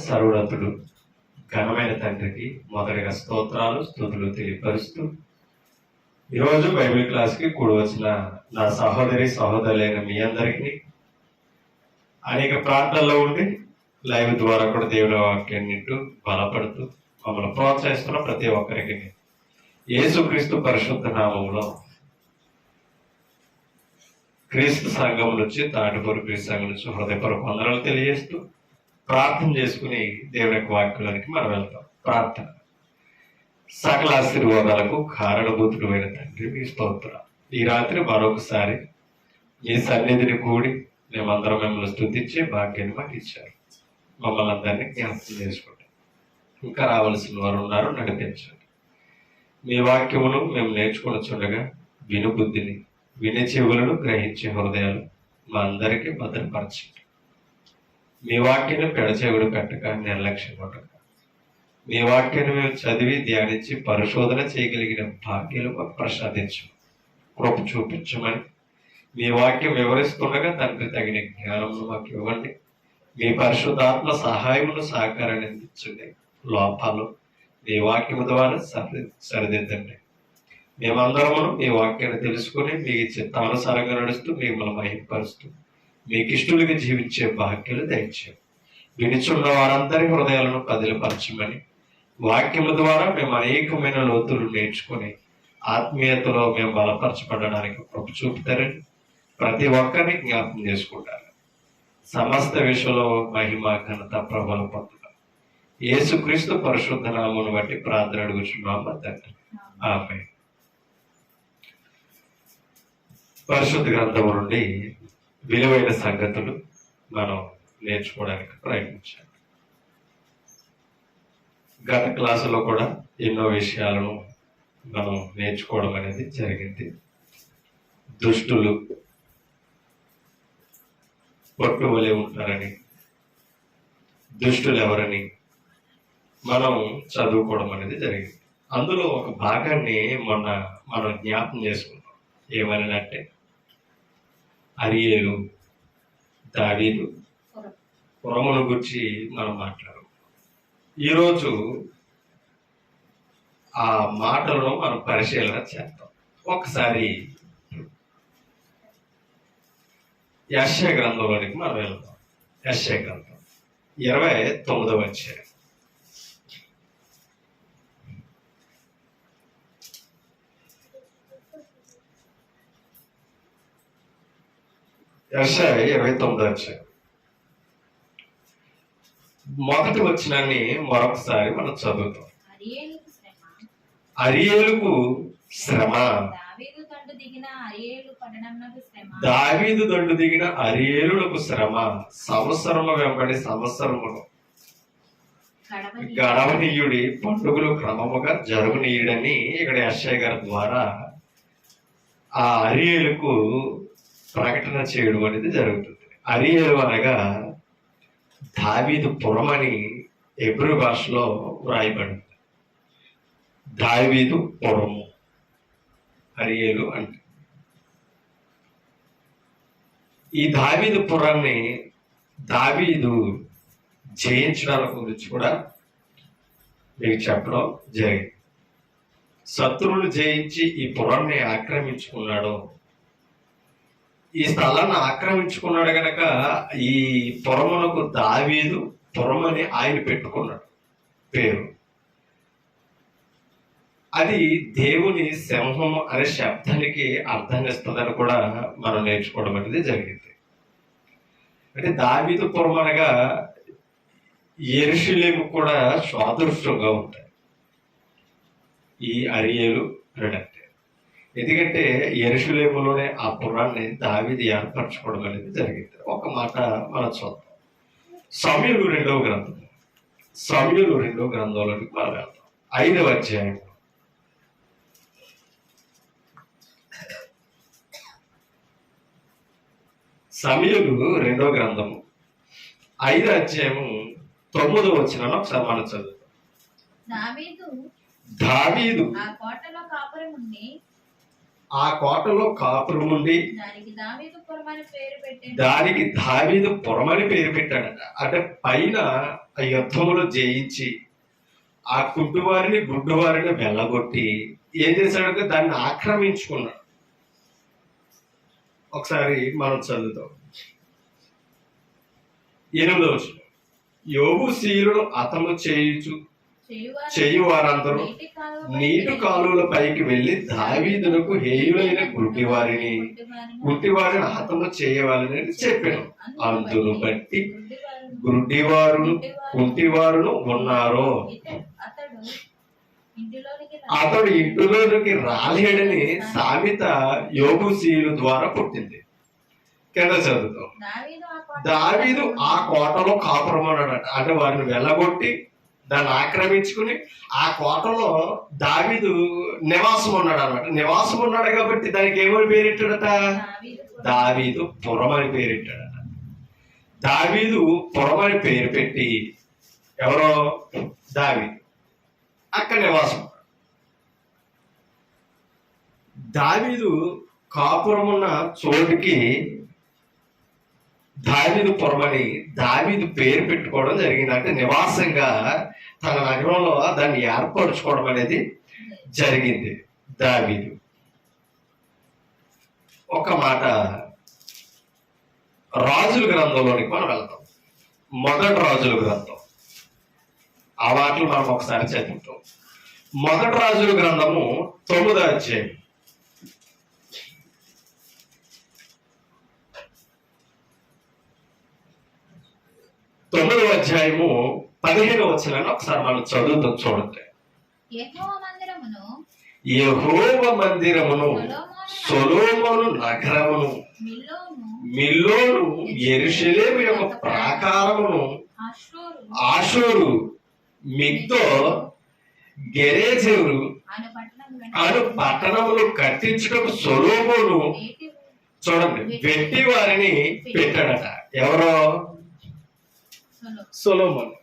సర్వోన్నతుడు ఘనమైన తండ్రికి మొదటిగా స్తోత్రాలు స్తుతులు తెలియపరుస్తూ ఈరోజు బైబిల్ క్లాస్కి కూడి వచ్చిన నా సహోదరులైన మీ అందరికీ అనేక ప్రాంతాల్లో ఉండి లైవ్ ద్వారా కూడా దేవుని వాక్యాన్ని వింటూ బలపడుతూ మమ్మల్ని ప్రోత్సహిస్తున్న ప్రతి ఒక్కరికి యేసుక్రీస్తు పరిశుద్ధ నామములో క్రీస్తు సంఘం నుంచి తాటిపూరు క్రీస్తు సంఘం నుంచి హృదయపూర్వక వందనాలు తెలియజేస్తూ ప్రార్థన చేసుకుని దేవుని యొక్క వాక్యానికి మనం వెళ్తాం. ప్రార్థన. సకల ఆశీర్వాదాలకు కారణభూతుడు అయిన తండ్రి మీ స్తోత్రం. ఈ రాత్రి మరొకసారి మీ సన్నిధిని కూడి మేమందరం మిమ్మల్ని స్తుతించే భాగ్యాన్ని మాకు ఇచ్చారు. మమ్మల్ని అందరినీ జ్ఞాపకం చేసుకుంటాం. ఇంకా రావాల్సిన వారు ఉన్నారు, నడిపించండి. మీ వాక్యమును మేము నేర్చుకుని విను బుద్ధిని, వినే చెవులను, గ్రహించే హృదయాలు మా అందరికీ భద్రపరచండి. మీ వాక్యాన్ని పెడచెవుడు పెట్టక, నిర్లక్ష్యం కొట్టక, మీ వాక్యాన్ని మేము చదివి ధ్యానించి పరిశోధన చేయగలిగిన భాగ్యాలు మాకు ప్రసాదించు, కృప చూపించమని మీ వాక్యం వివరిస్తుండగా తండ్రి తగిన జ్ఞానమును మాకు ఇవ్వండి. మీ పరిశుద్ధాత్మ సహాయమును సహకారాన్ని అందించండి. లోపాలు మీ వాక్యము ద్వారా సరిదిద్దండి. మేమందరము మీ వాక్యాన్ని తెలుసుకుని మీ చిత్తానుసారంగా నడుస్తూ మిమ్మల్ని మహిమపరుస్తూ మీకు ఇష్టలుగా జీవించే భాగ్యాలు దయచేయండి. వినిచున్న వారందరి హృదయాలను పదిలపరచమని వాక్యము ద్వారా మేము అనేకమైన లోతులు నేర్చుకుని ఆత్మీయతలో మేము బలపరచబడడానికి కృప చూపుతారని ప్రతి ఒక్కరిని జ్ఞాపకం చేసుకుంటారు. సమస్త విషయంలో మహిమ ఘనత ప్రభువులు పొందుతారు. యేసుక్రీస్తు పరిశుద్ధ నామమును బట్టి ప్రార్థన అడుగుచున్నాము తండ్రి. ఆమేన్. పరిశుద్ధ గ్రంథము నుండి విలువైన సంగతులు మనం నేర్చుకోవడానికి ప్రయత్నించాలి. గత క్లాసులో కూడా ఎన్నో విషయాలను మనం నేర్చుకోవడం అనేది జరిగింది. దుష్టులు పొట్టు వలె ఉంటారని, దుష్టులు ఎవరని మనం చదువుకోవడం అనేది జరిగింది. అందులో ఒక భాగాన్ని మొన్న మనం జ్ఞాపకం చేసుకుంటాం. ఏమనంటే అరియేలు, దావీదు పురమును గురించి మనం మాట్లాడాం. ఈరోజు ఆ మాటలను మనం పరిశీలన చేద్దాం. ఒకసారి యెషయా గ్రంథంలోనికి మనం వెళ్దాం. యెషయా గ్రంథం 29వ అధ్యాయం. యెషయా 29వ అధ్యాయం మొదటి వచనాన్ని మరొకసారి మనం చదువుతాం. అరియేలుకు శ్రమ, దావీదు దండు దిగిన అరియేలులకు శ్రమ, సంవత్సరము వెంబడి సంవత్సరములు గడవనీయుడి పండుగలు క్రమముగా జరుగునీయుడని ఇక్కడ యెషయా గారి ద్వారా ఆ అరియేలుకు ప్రకటన చేయడం అనేది జరుగుతుంది. అరియేలు అనగా దావీదు పురమని హెబ్రీ భాషలో వ్రాయబడింది. దావీదు పురము అరియేలు అంటే. ఈ దావీదు పురాన్ని దావీదు జయించడానికి గురించి కూడా మీకు చెప్పడం జరిగింది. శత్రువులు జయించి ఈ పురాన్ని ఆక్రమించుకున్నాడు. ఈ స్థలాన్ని ఆక్రమించుకున్నాడు గనక ఈ పురమునకు దావీదు పురం అని ఆయన పెట్టుకున్నాడు పేరు. అది దేవుని సింహం అనే శబ్దానికి అర్థాన్ని ఇస్తుందని కూడా మనం నేర్చుకోవడం అనేది జరిగింది. అంటే దావీదు పురం అనగా యెరూషలేము కూడా సాదృశ్యంగా ఉంటాయి ఈ అరియేలు అంటే. ఎందుకంటే యెరూషలేములోనే ఆ పురాన్ని దావీదు ఏర్పరచుకోవడం అనేది జరిగింది. ఒక మాట మనం చూద్దాం. సమూయేలు 2వ గ్రంథం, సమూయేలు 2వ గ్రంథంలోకి మనం వెళ్తాం. 5వ అధ్యాయం. సమూయేలు 2వ గ్రంథము 5వ అధ్యాయము 9వ వచనాన్ని ఒకసారి మనం చదువుతాం. దావీదు ఆ కోటలో కాపురం ఉండి ఆ కోటలో కాపురం ఉండి దానికి దావీదు పురం అని పేరు పెట్టాడట. అంటే పైన ఆ యుద్ధములు జయించి ఆ కుంటివారిని గుడ్డివారిని వెళ్ళగొట్టి ఏం చేశాడంటే దాన్ని ఆక్రమించుకున్నాడు. ఒకసారి మనం చదువుతాం 8వ వచనం. యోబూసీయులను హతము చేయు వారందరూ నీటి కాలువల పైకి వెళ్లి దావీదునకు హేయులైన గుడ్డివారిని హతము చేయవాలని చెప్పాను. అందును బట్టి గుడ్డివారును కుంటివారును ఉన్నారో అతడు ఇంటిలోనికి రాలేడని సామెత యోబూసీయుల ద్వారా పుట్టింది. కింద చదువుతాం. దావీదు ఆ కోటలో కాపురం అన్నాడట. అంటే వారిని వెళ్ళగొట్టి దాన్ని ఆక్రమించుకుని ఆ కోటలో దావీదు నివాసం ఉన్నాడు అన్నమాట. నివాసం ఉన్నాడు కాబట్టి దానికి ఏమని పేరెట్టాడట? దావీదు పురం అని పేరెట్టాడట. దావీదు పురం అని పేరు పెట్టి ఎవరో దావీదు అక్కడ నివాసం. దావీదు కాపురం ఉన్న చోటుకి దావీదు పురమని దావీదు పేరు పెట్టుకోవడం జరిగింది. అంటే నివాసంగా తన నగరంలో దాన్ని ఏర్పరచుకోవడం అనేది జరిగింది. దావీదు ఒక మాట రాజుల గ్రంథంలోనికి మనం వెళ్తాం. మొదటి రాజుల గ్రంథం ఆ మాటలు మనం ఒకసారి చదువుతాం. మొదటి రాజుల గ్రంథము 9వ అధ్యాయం 9వ అధ్యాయము 15వ వచనాన్ని ఒకసారి మనం చదువుతాం. చూడండి. యెహోవా మందిరమును సొలొమోను నగరమును మిల్లోను యెరూషలేము యొక్క ప్రాకారమును ఆషూరు మిగ్దో గెరేజెరు అను పట్టణములు కట్టించుటకు సొలొమోను చూడండి వెట్టి వారిని పెట్టాడట. ఎవరో? సొలొమోను.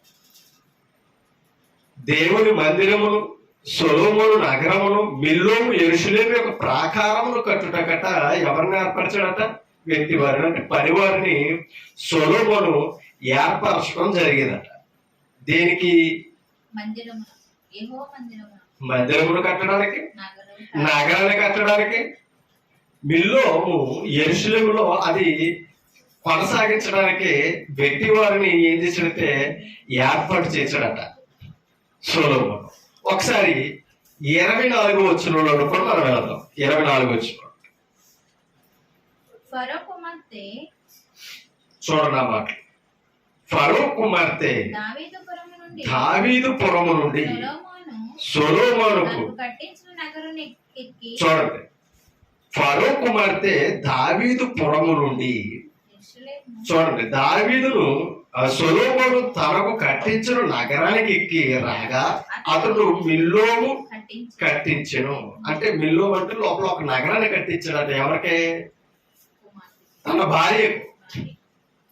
దేవుని మందిరమును సొలొమోను నగరమును మిల్లోను యెరూషలేము యొక్క ప్రాకారమును కట్టుటకట ఎవరిని ఏర్పరచాడట? వ్యక్తి వారిని, అంటే పనివారిని సొలొమోను ఏర్పరచడం జరిగిందట. దేనికి? మందిరమును కట్టడానికి, నగరాన్ని కట్టడానికి. మిల్లోము యెరూషలేములో అది కొనసాగించడానికి వ్యక్తి వారిని ఏం చేశాడంటే ఏర్పాటు చేశాడట సొలొమోను. ఒకసారి 24వ వచనంలో కూడా మనం వెళ్దాం. 24వ వచనం చూడండి ఆ మాట. ఫరో కుమార్తె దావీదు పురము నుండి సొలొమోనుకు చూడండి. ఫరో కుమార్తె దావీదు పురము నుండి చూడండి దావీదును సొలొమోను తనకు కట్టించిన నగరానికి ఎక్కి రాగా అతడు మిల్లోము కట్టించెను. అంటే మిల్లోము అంటే లోపల ఒక నగరాన్ని కట్టించాడు. ఎవరికే? తన భార్య.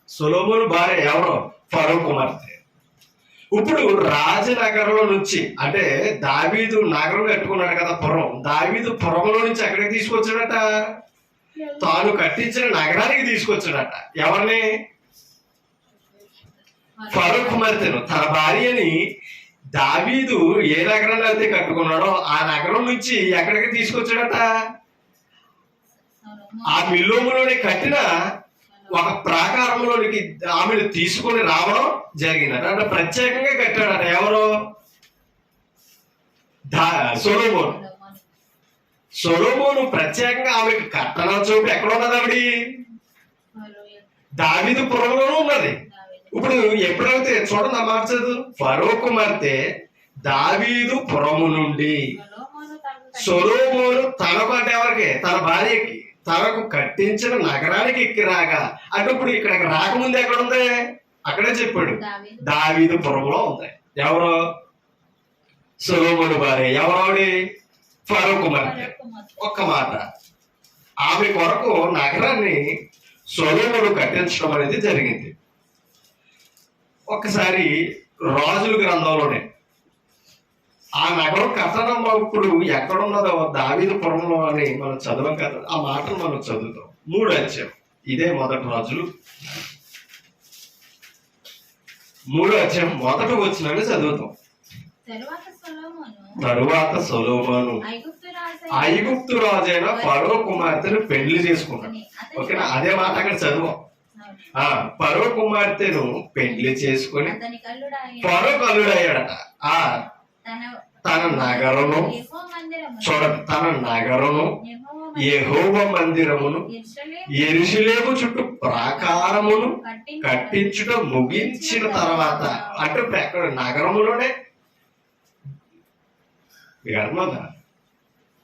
సొలొమోను భార్య ఎవరో? ఫరో కుమార్తె. ఇప్పుడు రాజనగరంలో నుంచి, అంటే దావీదు నగరం కట్టుకున్నాడు కదా పురం, దావీదు పురంలో నుంచి ఎక్కడికి తీసుకొచ్చాడట? తాను కట్టించిన నగరానికి తీసుకొచ్చాడట. ఎవరిని? ఫరో కుమార్తెను, తన భార్యని. దావీదు ఏ నగరాన్ని అయితే కట్టుకున్నాడో ఆ నగరం నుంచి ఎక్కడికి తీసుకొచ్చాడట? ఆ మిల్లోములోనే కట్టిన ఒక ప్రాకారంలోనికి ఆమెను తీసుకొని రావడం జరిగిందట. అంటే ప్రత్యేకంగా కట్టాడట. ఎవరో? సొలొమోను. సొలొమోను ప్రత్యేకంగా ఆమెకు కట్టన చూపు ఎక్కడ ఉన్నది? ఆవిడ దావీదు పురంలోనూ ఉన్నది. ఇప్పుడు ఎప్పుడైతే చూడండి ఆ మాట చదువు. ఫరో కుమార్తె దావీదు పురము నుండి సొలొమోను తనకు, అంటే ఎవరికి? తన భార్యకి తనకు కట్టించిన నగరానికి ఎక్కి రాగా. అంటే ఇప్పుడు ఇక్కడికి రాకముందు ఎక్కడ ఉంది? అక్కడే చెప్పాడు దావీదు పురంలో ఉంది. ఎవరో? సొలొమోను భార్య. ఎవరోడి? ఫరో కుమార్తె. ఒక్క మాట, ఆమె కొరకు నగరాన్ని సొలొమోను కట్టించడం అనేది జరిగింది. ఒకసారి రాజుల గ్రంథంలోనే ఆ నగరం కట్టడం ఇప్పుడు ఎక్కడున్నదో దావీదు పురంలో అని మనం చదవం కదా, ఆ మాటను మనం చదువుతాం. 3వ అధ్యాయం ఇదే మొదటి రాజులు 3వ అధ్యాయం మొదటి వచనాన్ని చదువుతాం. తరువాత సొలొమోను ఐగుప్తు రాజైన ఫరో కుమార్తెను పెళ్లి చేసుకున్నాడు. ఓకేనా, అదే మాట అక్కడ చదువు. ఫరో కుమార్తెను పెళ్లి చేసుకుని ఫరో కల్లుడయ్యాడట. తన నగరము చూడండి, తన నగరము యెహోవా మందిరమును యెరూషలేము చుట్టూ ప్రాకారమును కట్టించుట ముగించిన తర్వాత, అంటే ఎక్కడ నగరములోనే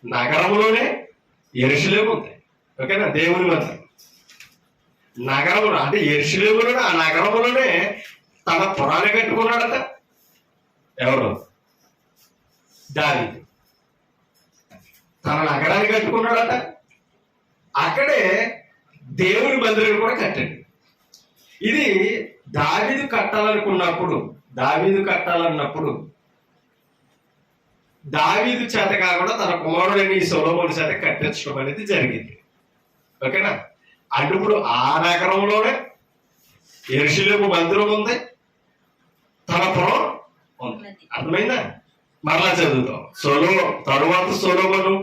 నగరంలోనే యెరూషలేము ఉంది. ఓకేనా, దేవుని మందిరం నగరములో, అంటే యెరూషలేములోనే, ఆ నగరములోనే తన పురాన్ని కట్టుకున్నాడట. ఎవరు? దావీదు తన నగరాన్ని కట్టుకున్నాడట. అక్కడే దేవుని మందిరం కూడా కట్టాడు. ఇది దావీదు కట్టాలన్నప్పుడు దావీదు చేత కాకుండా తన కుమారుడైన ఈ సొలొమోను చేత కట్టించడం అనేది జరిగింది. ఓకేనా, అంటే ఇప్పుడు ఆ నగరంలోనే యెరూషలేము మందిరం ఉంది, తన పురం ఉంది. అర్థమైందా? మరలా చదువుతాం. తరువాత సొలొమోను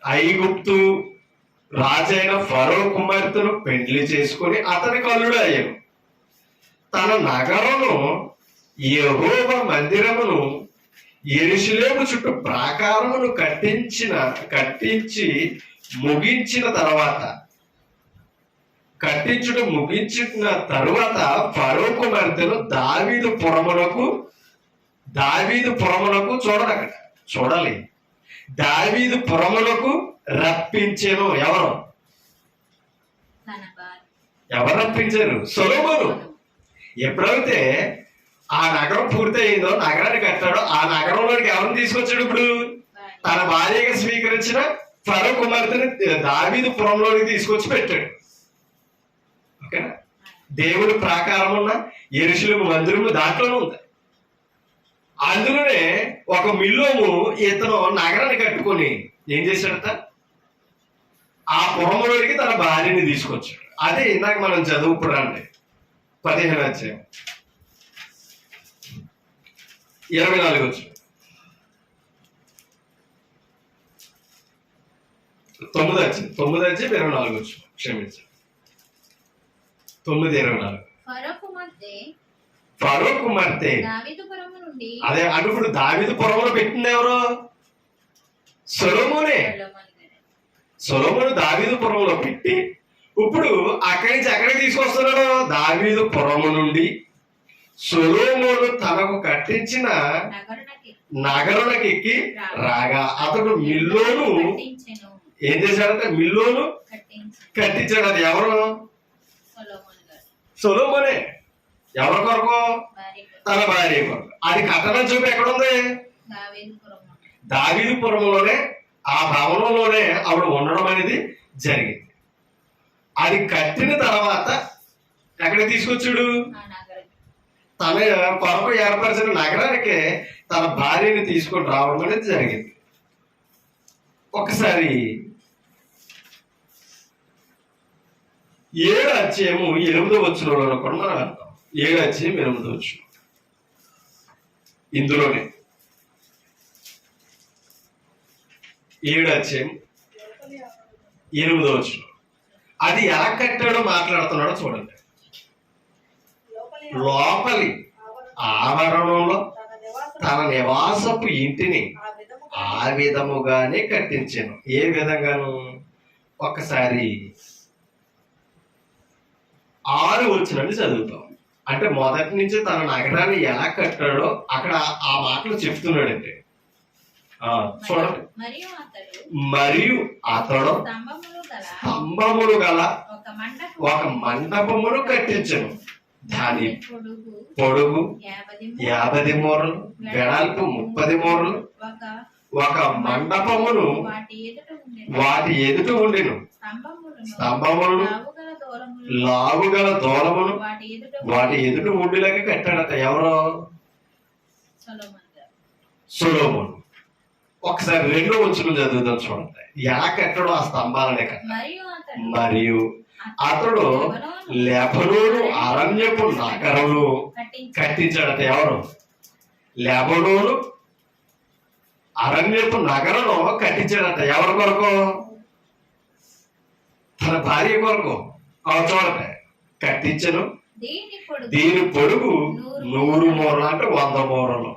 ఐగుప్తు రాజైన ఫరో కుమార్తెను పెండ్లి చేసుకుని అతనికి అల్లుడు అయ్యాను. తన నగరము యెహోవా మందిరమును యెరూషలేము చుట్టూ ప్రాకారమును కట్టించి ముగించిన తరువాత ఫరో కుమార్తెను దావీదు పురమునకు చూడాలి దావీదు పురమునకు రప్పించెను. ఎవరు రప్పించారు? సొలొమోను. ఎప్పుడైతే ఆ నగరం పూర్తయిందో, నగరాన్ని కట్టాడో, ఆ నగరంలోకి ఎవరిని తీసుకొచ్చాడు? ఇప్పుడు తన భార్యగా స్వీకరించిన ఫరో కుమార్తెని దావీదు పురంలోకి తీసుకొచ్చి పెట్టాడు. ఓకేనా, దేవుడి ప్రాకారం ఉన్న యెరూషలేము మందిరము దాంట్లోనే ఉంది. అందులోనే ఒక మిల్లోము ఇతను నగరాన్ని కట్టుకొని ఏం చేశాడట? ఆ పురంలోకి తన భార్యని తీసుకొచ్చాడు. అదే ఇందాక మనం చదువుకున్నా అంటే 15వ అధ్యాయం 24 వచ్చు. 9వ అధ్యాయం 24 వచ్చు. క్షమించండి, 9:24. ఫరో కుమార్తె అదే అడుగుడు దావీదు పురంలో పెట్టింది ఎవరు? సొలొమోను దావీదు పురంలో పెట్టి ఇప్పుడు అక్కడి నుంచి ఎక్కడికి తీసుకొస్తున్నాడు? దావీదు పురము నుండి సొలొమోను తనకు కట్టించిన నగరునికి ఎక్కి రాగా అతడు మిల్లోను ఏం చేశాడంటే మిల్లోను కట్టించాడు. అది ఎవరు? సొలొమోనే. ఎవరి కొరకు? తన భార్య కొరకు. అది కట్టడం చూపు ఎక్కడుంది? దావీదు పురంలోనే, ఆ భవనంలోనే ఆవిడ ఉండడం అనేది జరిగింది. అది కట్టిన తర్వాత ఎక్కడికి తీసుకొచ్చాడు? తన కొరకు ఏర్పరిచిన నగరానికి తన భార్యని తీసుకొని రావడం అనేది జరిగింది. ఒకసారి 7వ అధ్యాయము 8వ వచనంలో కూడా మనం వెళ్తాం. 7వ అధ్యాయం 8వ వచనం. ఇందులోనే 7వ అధ్యాయం 8వ వచనం. అది ఎలా కట్టాడో మాట్లాడుతున్నాడో చూడండి. లోపలి ఆవరణంలో తన నివాసపు ఇంటిని ఆ విధముగానే కట్టించాను. ఏ విధంగాను? ఒక్కసారి 6 వచనాన్ని చదువుతాం. అంటే మొదటి నుంచి తన నగరాన్ని ఎలా కట్టాడో అక్కడ ఆ మాటలు చెప్తున్నాడంటే చూడండి. మరియు అతడు స్తంభములు గల ఒక మండపమును కట్టించను. దాని పొడుగు 50 మూరలు, వెడల్పు 30 మూరలు. ఒక మండపమును వాటి ఎదుట ఉండెను. స్తంభములను లావుగల దూలమును వాటి ఎదుట ఉండిలాగా కట్టాడట. ఎవరో? సొలొమోను. ఒకసారి 2వ వచనం చదువుదాం చూడండి. ఎలా కట్టడో ఆ స్తంభాలనే కట్ట. మరియు అతడు లెబనోను అరణ్యపు నగరమును కట్టించాడట. ఎవరు? లెబనోను అరణ్యపు నగరను కట్టించాడట. ఎవరి కొరకు? తన భార్య కొరకు. చూడండి, కట్టించను. దీని పొడుగు 100 మూరలు, అంటే 100 మూరలు,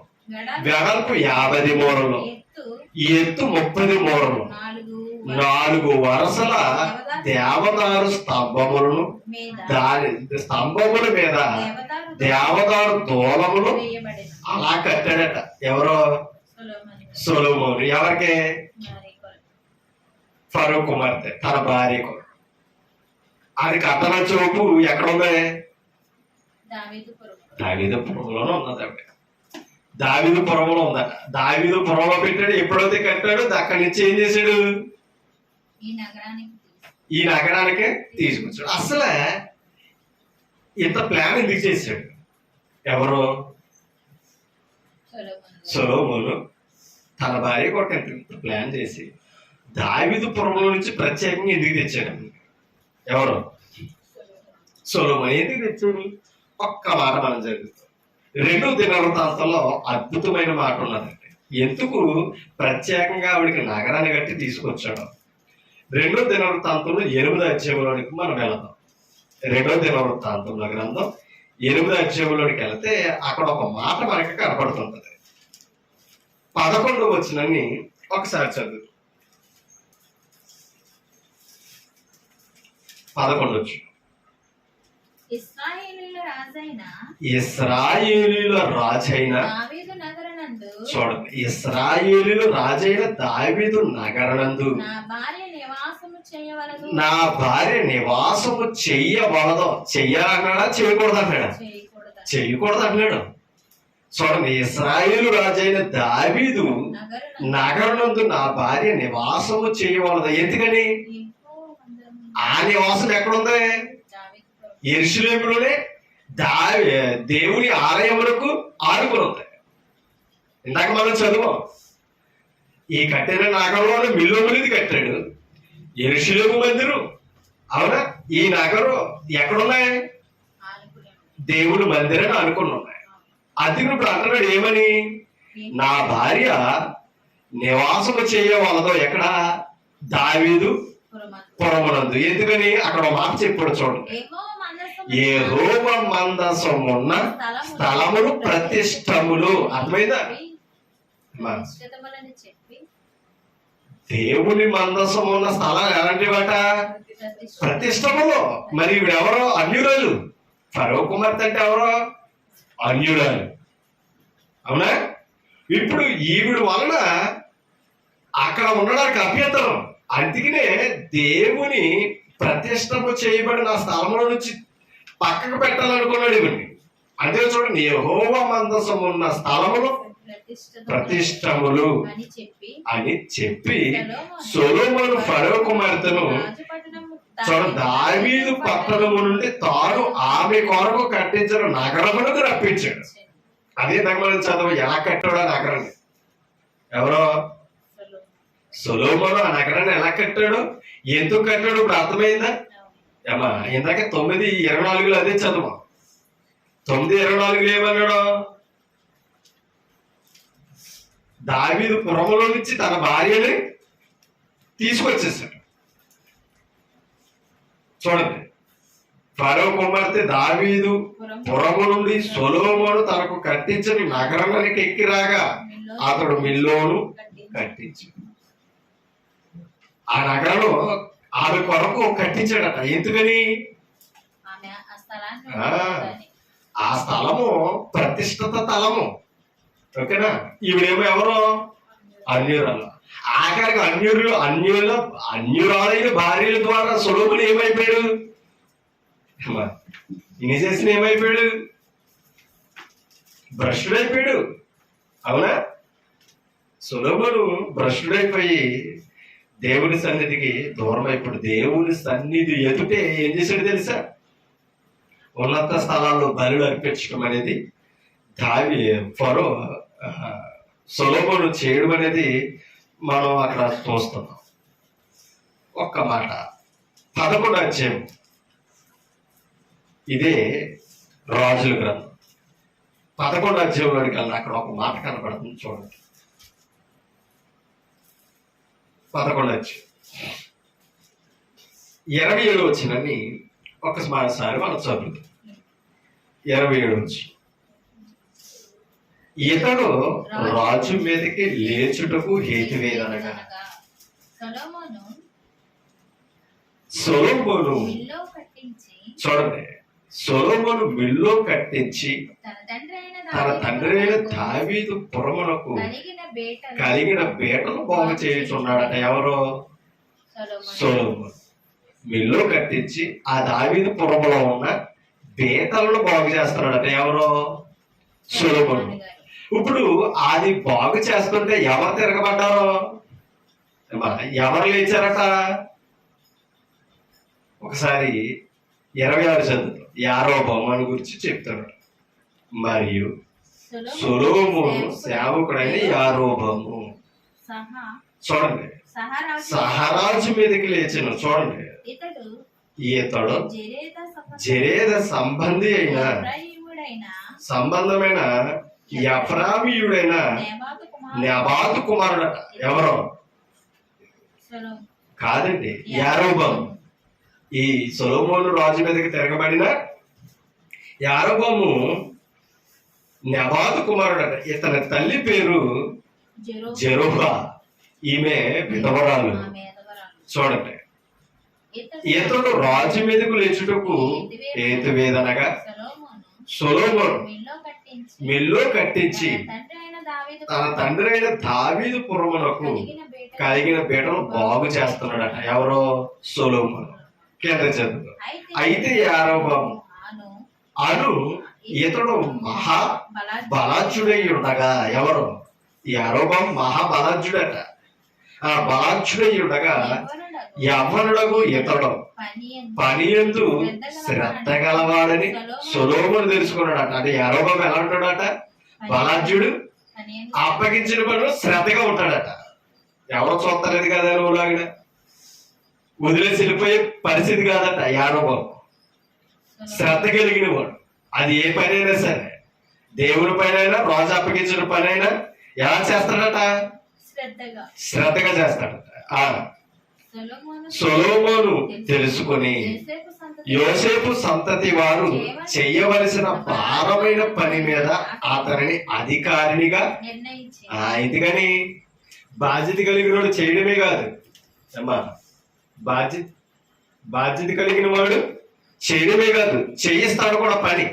వెడల్పు 50 మూరలు, ఎత్తు 30 మూరలు, 4 వరుసల దేవదారు స్తంభములను, దాని స్తంభముల మీద దేవదారు దూలములు అలా కట్టాడట. ఎవరో? సొలొమోను. ఎవరికి? ఫరో కుమార్తె, తన భార్యకు. అది కట్టన చూపు ఎక్కడుంది? దావీదుపురంలోనే ఉన్నది. దావీదుపురంలో ఉందట. దావీదుపురంలో పెట్టాడు. ఎప్పుడైతే కట్టాడు అక్కడి నుంచి ఏం చేశాడు? ఈ నగరానికి తీసుకొచ్చాడు. అసలు ఇంత ప్లాన్ ఎందుకు చేశాడు? ఎవరు? సొలొమోను తన భార్య కొట్ట ఇంత ప్లాన్ చేసి దావీదుపురంలో నుంచి ప్రత్యేకంగా ఎందుకు తెచ్చాడు? ఎవరు? సొలొమోను. ఎందుకు తెచ్చాడు? ఒక్క మాట మనం జరుగుతాం. 2వ దినవృత్తాంతంలో అద్భుతమైన మాట ఉన్నదండి. ఎందుకు ప్రత్యేకంగా ఆవిడికి నగరాన్ని కట్టి తీసుకొచ్చాడు? 2వ దినవృత్తాంతంలో 8వ అధ్యాయంలోనికి మనం వెళదాం. 2వ దినవృత్తాంతంలో గ్రంథం 8వ అధ్యాయంలోనికి వెళితే అక్కడ ఒక మాట మనకి కనపడుతుంటది. 11వ వచనాన్ని ఒకసారి చదువు. 11 వచనం. ఇశ్రాయేలీయుల రాజైన చూడండి, ఇశ్రాయేలీయుల రాజైన దావీదు నగరనందు నా భార్య నివాసము చెయ్యవలదు. చెయ్యాలన్నాడా? చేయకూడదు అన్నాడా? చెయ్యకూడదు అన్నాడు. చూడండి, ఇశ్రాయేలు రాజైన దావీదు నగరనందు నా భార్య నివాసము చేయవలదు. ఎందుకని? ఆ నివాసం ఎక్కడుంది? యెరూషలేములోనే దేవుని ఆలయములకు ఆనుకుని ఉంది. ఇందాక మనం చదువు, ఈ కట్టిన నగరంలోనే మిల్లోములిది కట్టాడు. యెరూషలేము మందిరం. అవునా? ఈ నగరం ఎక్కడున్నాయి? దేవుని మందిరాన్ని అనుకుని ఉన్నాయి. అది ఇప్పుడు అంటున్నాడు ఏమని? నా భార్య నివాసము చేయవలదో. ఎక్కడ? దావీదు పురమునందు. ఎందుకని? అక్కడ మాట చెప్పాడు చూడండి. యెహోవా మందసం ఉన్న స్థలములు ప్రతిష్టములు. అర్థమైందా? దేవుని మందసం ఉన్న స్థలం ఎలాంటి వాట? ప్రతిష్టములు. మరి ఈవిడెవరో? అన్యురాలు. ఫరో కుమార్తె అంటే ఎవరో? అన్యురాలు. అవునా? ఇప్పుడు ఈవిడ వలన అక్కడ ఉండడానికి అభ్యంతరం. అందుకనే దేవుని ప్రతిష్టము చేయబడిన స్థలంలో నుంచి పక్కకు పెట్టాలనుకున్నాడు ఇవన్నీ. అదే చూడండి, యెహోవా మందసం ఉన్న స్థలములు ప్రతిష్టములు అని చెప్పి సొలొమోను ఫరో కుమార్తెను చూడండి దావీదు పట్టణము నుండి తాను ఆమె కొరకు కట్టించిన నగరములకు రప్పించాడు. అదే మనం చదువు. ఎలా కట్టాడు ఆ నగరాన్ని? ఎవరో? సొలొమోను ఆ నగరాన్ని ఎలా కట్టాడు? ఎందుకు కట్టాడు? ఇప్పుడు అర్థమైందా? ఏమా ఇందాక 9:24 అదే చదువు. 9:24 ఏమన్నాడు? దావీదు పురములో నుంచి తన భార్యని తీసుకొచ్చేసాడు. చూడండి, ఫరో కుమార్తె దావీదు పురము నుండి సొలొమోను తనకు కట్టించిన నగరానికి ఎక్కిరాగా అతడు మిల్లోను కట్టించాడు. ఆ నగరం ఆమె కొరకు కట్టించాడట. ఎందుకని? ఆ స్థలము ప్రతిష్ఠిత స్థలము. ఓకేనా? ఈవిడేమో ఎవరో? అన్యురాలు. ఆఖరికి అన్యురాలైన భార్యల ద్వారా సొలొమోను ఏమైపోయాడు? ఇన్ని చేసిన ఏమైపోయాడు? భ్రష్టుడైపోయాడు. అవునా? సొలొమోను భ్రష్టుడైపోయి దేవుని సన్నిధికి దూరం అయిపోయాడు. దేవుని సన్నిధి ఎదుటే ఏం చేశాడు తెలుసా? ఉన్నత స్థలాల్లో బలులు అర్పించడం అనేది ఫరో సొలొమోను చేయడం అనేది మనం అక్కడ చూస్తున్నాం. ఒక్క మాట 11వ అధ్యాయం, ఇదే రాజుల గ్రంథం 11వ అధ్యాయంలోకి వెళ్ళి అక్కడ ఒక మాట కనపడుతుంది చూడండి. 11వ అధ్యాయం 27 వచ్చినని ఒకసారి మనం చదువుతాం. 27 వచ్చి, ఇతడు రాజు మీదకి లేచుటకు హేతువేదనగా సొలొమోను చూడండి, సొలొమోను మిల్లో కట్టించి తన తండ్రి అయిన దావీదు పురమునకు కలిగిన బేటలు బాగు చేయుచున్నాడట. ఎవరో? సొలొమోను మిల్లో కట్టించి ఆ దావీదు పురములో ఉన్న బేటలను బాగు చేస్తున్నాడట. ఎవరో? సొలొమోను. ఇప్పుడు అది బాగు చేస్తుంటే ఎవరు తిరగబడ్డారో? ఎవరు లేచారట? ఒకసారి 26 చదువు, యారోబాము గురించి చెప్తాడు. మరియు సొలొమోను సేవకుడైన యారోబాము చూడండి సహరాజు మీదకి లేచాను. చూడండి, ఇతడు జెరేద సంబంధమైన ఎఫ్రామీయుడైన నెబాతు కుమారుడట. ఎవరో? కాదండి, యారోబాము. ఈ సొలొమోను రాజు మీదకి తిరగబడిన యారోబాము నెబాతు కుమారుడట. ఇతని తల్లి పేరు జెరుబా, ఈమె విధవరాలు. చూడండి, ఇతడు రాజు మీదకు లేచుటకు హేతువేదనగా సొలొమోను మిల్లో కట్టించి తన తండ్రి అయిన దావీదు పురమునకు కలిగిన బేటలు బాగు చేస్తున్నాడట. ఎవరో? సొలొమోను. కింద చదువు, అయితే యారోబాము అను ఇతడు మహా బలాఢ్యుడై ఉండగా. ఎవరు? యారోబాము మహాబలాఢ్యుడట. ఆ బలాఢ్యుడై ఉండగా యవ్వనుడగు ఇతడు పని యందు శ్రద్ధ గలవాడని సొలొమోను తెలుసుకున్నాడట. అంటే యారోబాము ఎలా ఉంటాడట? బలాఢ్యుడు, అప్పగించిన పనులు శ్రద్ధగా ఉంటాడట. ఎవరు చూస్తలేదు కదా, నువ్వులాగిన వదిలేసి వెళ్ళిపోయే పరిస్థితి కాదట. యారోబాము శ్రద్ధ కలిగిన వాడు. అది ఏ పని అయినా సరే, దేవుని పైన అయినా, రాజు అప్పగించిన పని అయినా ఎలా చేస్తాడట? శ్రద్ధగా చేస్తాడట. సొలొమోను తెలుసుకుని యోసేపు సంతతి వారు చేయవలసిన భారమైన పని మీద అతనిని అధికారినిగా ఎందుకని బాధ్యత కలిగిన వాడు చేయడమే కాదు అమ్మా, బాధ్యత కలిగిన వాడు చేయడమే కాదు, చేయిస్తాడు కూడా పని.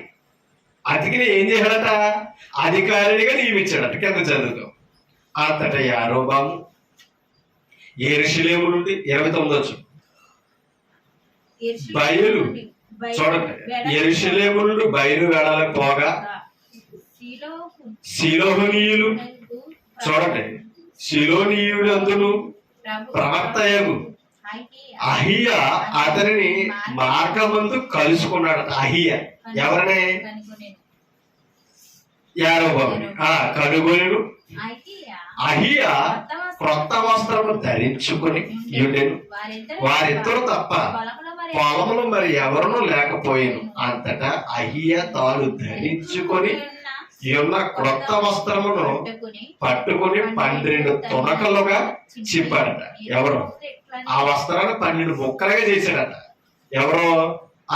అందుకని ఏం చేశాడట? అధికారినిగా నియమించాడట. కింద చదువుతాం. అంతట యారోబాము యెరూషలేము నుండి 29 బయలు చూడండి, యెరూషలేము నుండి బయలు వెళ్ళాలని పోగా షిలోహునీయులు చూడండి, షిలోనీయుడు అందును ప్రవక్తయగు అహియా అతనిని మార్గమందు కలుసుకున్నాడట. అహియా ఎవరిని? యారోబాముని కనుగొను. అహియా క్రొత్త వస్త్రము ధరించుకుని ఉండెను. వారిద్దరు తప్ప పొలములు మరి ఎవరునూ లేకపోయిను. అంతటా అహియా తాను ధరించుకొని ఉన్న క్రొత్త వస్త్రమును పట్టుకుని 12 తునకలుగా చిప్పాడట. ఎవరు? ఆ వస్త్రాన్ని 12 ముక్కలుగా చేశాడట. ఎవరో?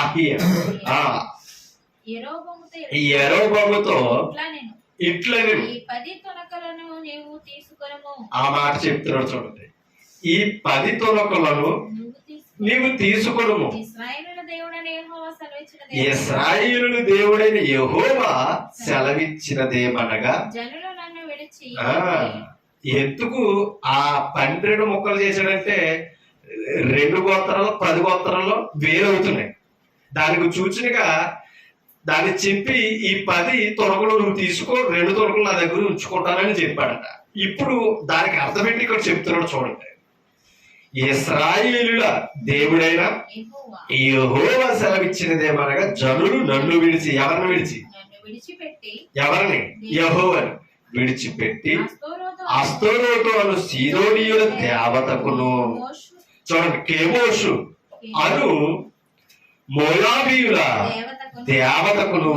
అహియా. ఈ యెరోబాముతో ఇట్లా ఆ మాట చెప్తున్నాడు. చూడండి, ఈ 10 తునకలను నీవు తీసుకొనుము. ఇశ్రాయేలు దేవుడైన యెహోవా సెలవిచ్చినదేమనగా ఎందుకు ఆ 12 ముక్కలు చేశాడంటే 2 గోత్రాలు 10 గోత్రాల్లో వేరవుతున్నాయి. దానికి సూచనగా దాన్ని చెప్పి ఈ 10 తునకలు నువ్వు తీసుకో, 2 తునకలు నా దగ్గర ఉంచుకుంటానని చెప్పాడట. ఇప్పుడు దానికి అర్థమేంటి ఇక్కడ చెప్తున్నాడు. చూడండి, ఇశ్రాయేలుల దేవుడైన యెహోవా సెలవిచ్చినదేమనగా జనులు నన్ను విడిచి, ఎవరిని విడిచి? ఎవరిని? యెహోవాని విడిచిపెట్టి అస్తోరోతు అను సీదోనీయుల దేవతకును, చూడండి, కెమోషు అను మోయాబీయుల దేవతకును,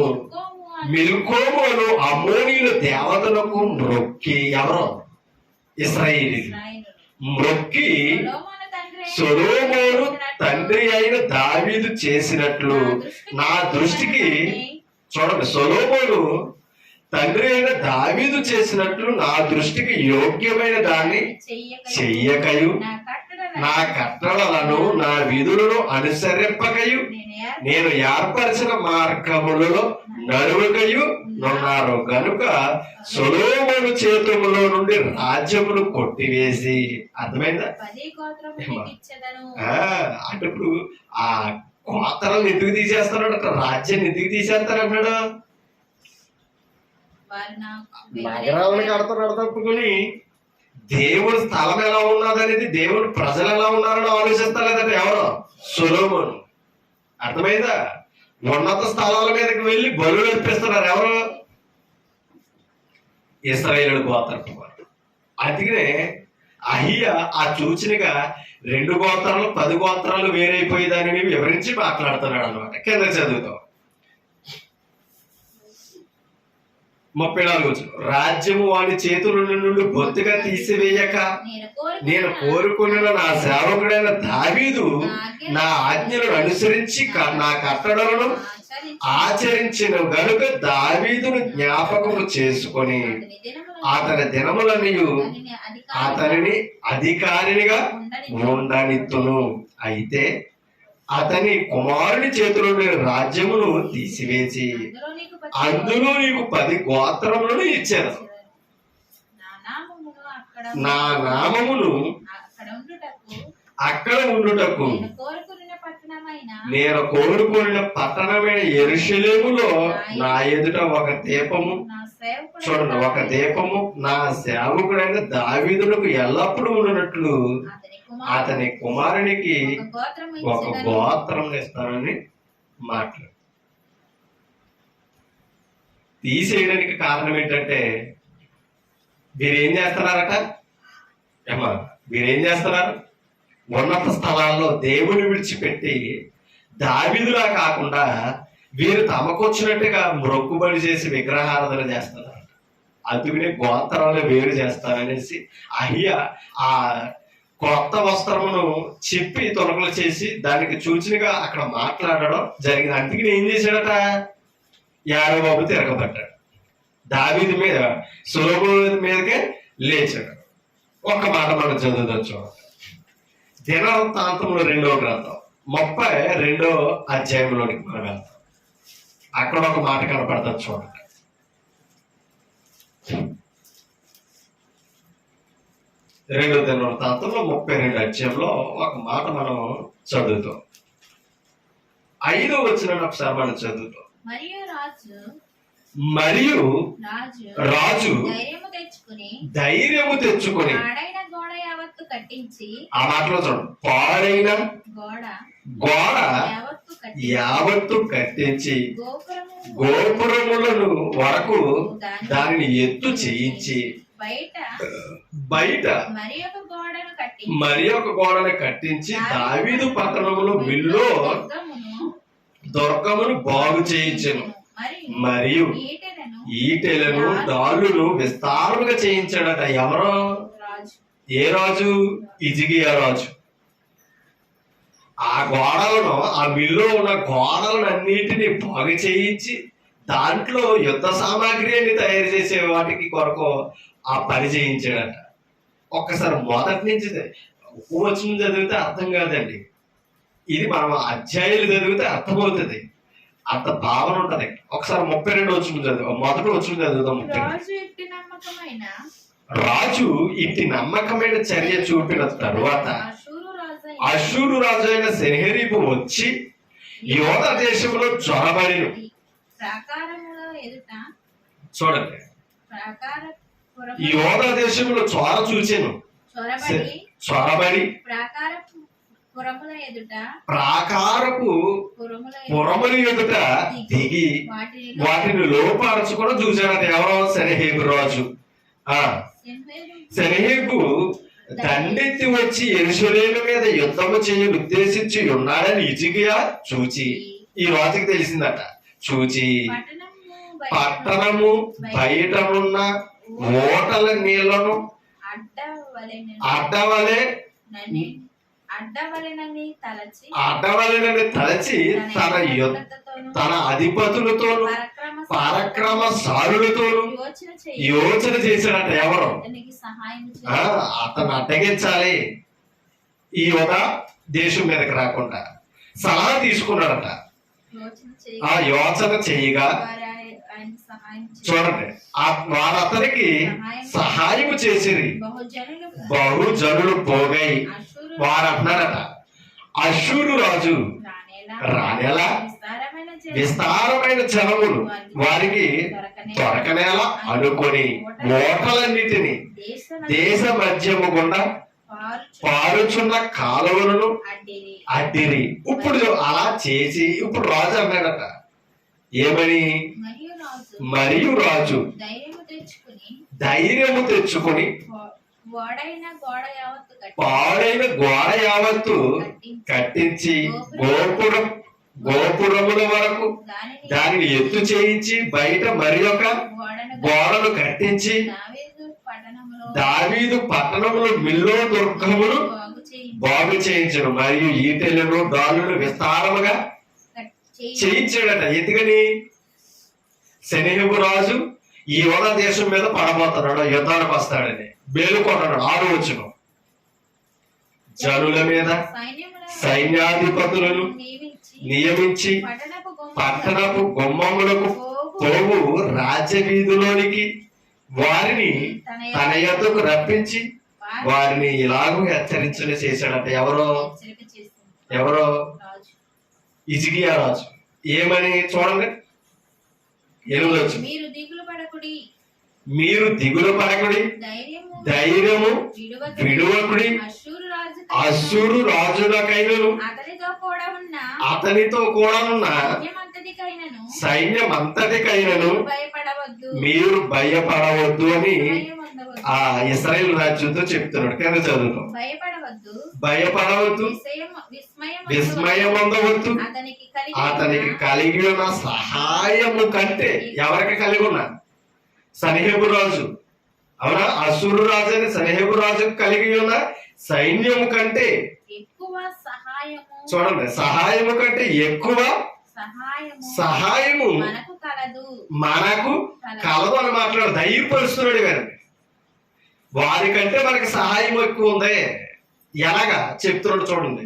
మిల్కోము అను అమ్మోనీయుల దేవతలకు మ్రొక్కి, ఎవరో ఇశ్రాయేలీయులు మ్రొక్కి సొలొమోను తండ్రి అయిన దావీదు చేసినట్లు నా దృష్టికి, చూడండి, సొలొమోను తండ్రి అయిన దావీదు చేసినట్లు నా దృష్టికి యోగ్యమైన దాన్ని చెయ్యకయు, నా కట్టడలను నా విధులను అనుసరింపకయు, నేను ఏర్పరిచిన మార్గములలో నడువకయు నున్నారు గనుక సొలొమోను చేతుల్లో నుండి రాజ్యమును కొట్టివేసి, అర్థమైందా? అంటే ఇప్పుడు ఆ గోత్రాలను ఎందుకు తీసేస్తాడు, రాజ్యాన్ని ఎందుకు తీసేస్తారంటాడు? నగరాలను కడతాడు తప్పుకొని దేవుడు స్థలం ఎలా ఉన్నదనేది, దేవుడు ప్రజలు ఎలా ఉన్నారని ఆలోచిస్తలేదంటే ఎవరో సొలొమోను. అర్థమైందా? ఉన్నత స్థలాల మీదకి వెళ్ళి బలు అర్పిస్తున్నారు ఎవరు? ఇశ్రాయేలు గోత్రపు వారు. అందుకనే అహియా ఆ సూచనగా 2 గోత్రాలు 10 గోత్రాలు వేరైపోయేదాన్ని వివరించి మాట్లాడుతున్నాడు అనమాట. కింద చదువుతాం 34 రాజ్యము వాడి చేతుల నుండి బొత్తిగా తీసివేయక నేను కోరుకున్న నా సేవకుడైన దావీదు నా ఆజ్ఞలను అనుసరించి నా కట్టడలను ఆచరించిన గనుక దావీదును జ్ఞాపకము చేసుకొని అతని దినములని అతనిని అధికారినిగా ఉండనిత్తును. అయితే అతని కుమారుని చేతిలో రాజ్యమును తీసివేసి అందులో నీకు 10 గోత్రములను ఇచ్చాను, నా నామమును అక్కడ ఉండుటకు నేను కోరుకున్న పట్టణమైన యెరూషలేములో నా ఎదుట ఒక దీపము, చూడండి, ఒక దీపము నా సేవకుడైన దావీదునకు ఎల్లప్పుడూ ఉన్నట్లు అతని కుమారునికి ఒక గోత్రం ఇస్తానని మాట్లాడు. తీసేయడానికి కారణం ఏంటంటే వీరేం చేస్తున్నారట ఏమా, వీరేం చేస్తున్నారు? ఉన్నత స్థలాల్లో దేవుని విడిచిపెట్టి దావీదులా కాకుండా వీరు తమకొచ్చినట్టుగా మొక్కుబడి చేసి విగ్రహారాధన చేస్తున్నారు. అందుకనే గోత్రాలు వేరు చేస్తారనేసి అహియా ఆ కొత్త వస్త్రమును చెప్పి తొలకలు చేసి దానికి సూచనగా అక్కడ మాట్లాడడం జరిగింది. అందుకని ఏం చేశాడట? యారోబాబు తిరగబడ్డాడు, దావీదు మీద సొలొమోను మీదకే లేచాడు. ఒక్క మాట మనం చదువుతాం చూడండి. దినవృత్తాంతములు 2వ గ్రంథం 32వ అధ్యాయంలోనికి మనం వెళ్తాం. అక్కడ ఒక మాట కనపడతాం చూడండి. రెండవ దినవృత్తాంతంలో 32వ అధ్యాయంలో ఒక మాట మనం చదువుతాం. 5వ వచనాన్ని ఒకసారి మనం చదువుతాం. మరియు రాజు ధైర్యము తెచ్చుకొని ఆ మాటలో చూడండి, పాడైన గోడ యావత్తు కట్టించి గోపురములను వరకు దానిని ఎత్తు చేయించి బయట మరి ఒక గోడను కట్టించి దావీదు పట్టణములు మిల్లో దుర్గమును బాగు చేయించను, మరియు ఈటెలను డాలును విస్తారముగా చేయించాడట. ఎవరో? ఏ రాజు? హిజ్కియా రాజు. ఆ గోడలను, ఆ మిల్లో ఉన్న గోడలను అన్నిటినీ బాగు చేయించి దాంట్లో యుద్ధ సామాగ్రి అని తయారు చేసే వాటికి కొరకు ఆ పని చేయించాడట. ఒక్కసారి మొదటి నుంచి వచనం చదివితే అర్థం కాదండి, ఇది మనం అధ్యాయులు చదివితే అర్థమవుతుంది, అంత భావన ఉంటది. ఒకసారి 32 వచనం చదువు, మొదటి వచనం చదువుతాం. రాజు ఇట్టి నమ్మకమైన చర్య చూపిన తరువాత అష్షూరు రాజు అయిన సెన్హెరీబు వచ్చి యోధా దేశంలో చొరబడి, చూడండి, యోధా దేశంలో చొర చూచాను, చొరబడి ప్రాకారపు పురముల ఎదుట దిగి వాటిని లోపరచుకొని చూశాడట. ఎవరో? సెన్హెరీబు రాజు. ఆ సెనహేబు దండెత్తి వచ్చి యెరూషలేము మీద యుద్ధము చేయ ఉద్దేశించి ఉన్నాడని హిజ్కియా చూచి, ఈ రోజుకి తెలిసిందట, చూచి పట్టణము బయటనున్న ఓటల నీళ్లను అడ్డవలెనని తలచి తన అధిపతులతోను పరాక్రమశాలులతోను యోచన చేశాడట. ఎవరు? అతను అడ్డగించాలి, ఈ యోధ దేశం మీదకి రాకుండా సలహా తీసుకున్నాడట. ఆ యోచన చేయగా చూడండి, వారు అతనికి సహాయము చేసిరి. బహుజనులు పోగై వారు అంటున్నారట, అష్షూరు రాజు రానేలా విస్తారమైన జనములు వారికి దొరకనేలా అనుకొని ఓటలన్నిటిని దేశ మధ్యము గుండా పారుచున్న కాలువలను అడ్డిరి. ఇప్పుడు అలా చేసి ఇప్పుడు రాజు అన్నాడట, ఏమని? మరియు రాజు ధైర్యము తెచ్చుకొని పాడైన గోడ యావత్తు కట్టించి గోపురముల వరకు దానిని ఎత్తు చేయించి బయట మరి ఒక గోడను కట్టించి దావీదు పట్టణములు మిల్లో దుర్గములు బాగు చేయించను మరియు ఈటెలను డాలును విస్తారముగా చేయించాడట. ఎందుకని? సెనహేబు రాజు ఈ యోధ దేశం మీద పడబోతున్నాడు, యుద్ధానికి వస్తాడని మేలుకొన్నాడు. 6వ వచనం, జనుల మీద సైన్యాధిపతులను నియమించి పట్టణపు గుమ్మములకు పోవు రాజ్య వీధిలోనికి వారిని తన యొద్దకు రప్పించి వారిని ఇలాగూ హెచ్చరించని చేశాడట. ఎవరో హిజ్కియా రాజు. ఏమని? చూడండి, 8వ వచనం, మీరు దిగులు పడకుడి, ధైర్యము విడువకుడి, అష్షూరు రాజులకైనను అతనితో కూడా ఉన్న సైన్యం అంతటికైనను మీరు భయపడవద్దు అని ఆ ఇశ్రాయేలు రాజ్యంతో చెప్తున్నాడు. కింద చదువుతాం, భయపడవద్దు, విస్మయం పొందవద్దు, అతనికి కలిగి ఉన్న సహాయము కంటే. ఎవరికి కలిగి ఉన్నా? సెనహేబు రాజు, అవునా? అష్షూరు రాజు అని సెనహేబు రాజు కలిగి ఉన్న సైన్యము కంటే చూడండి, సహాయము కంటే ఎక్కువ సహాయము మనకు కలదు అని మాట్లాడు. ధైర్యపరుస్తున్నాడు గారిని. వారికంటే మనకి సహాయం ఎక్కువ ఉంది. ఎలాగా చెప్తున్నాడు చూడండి,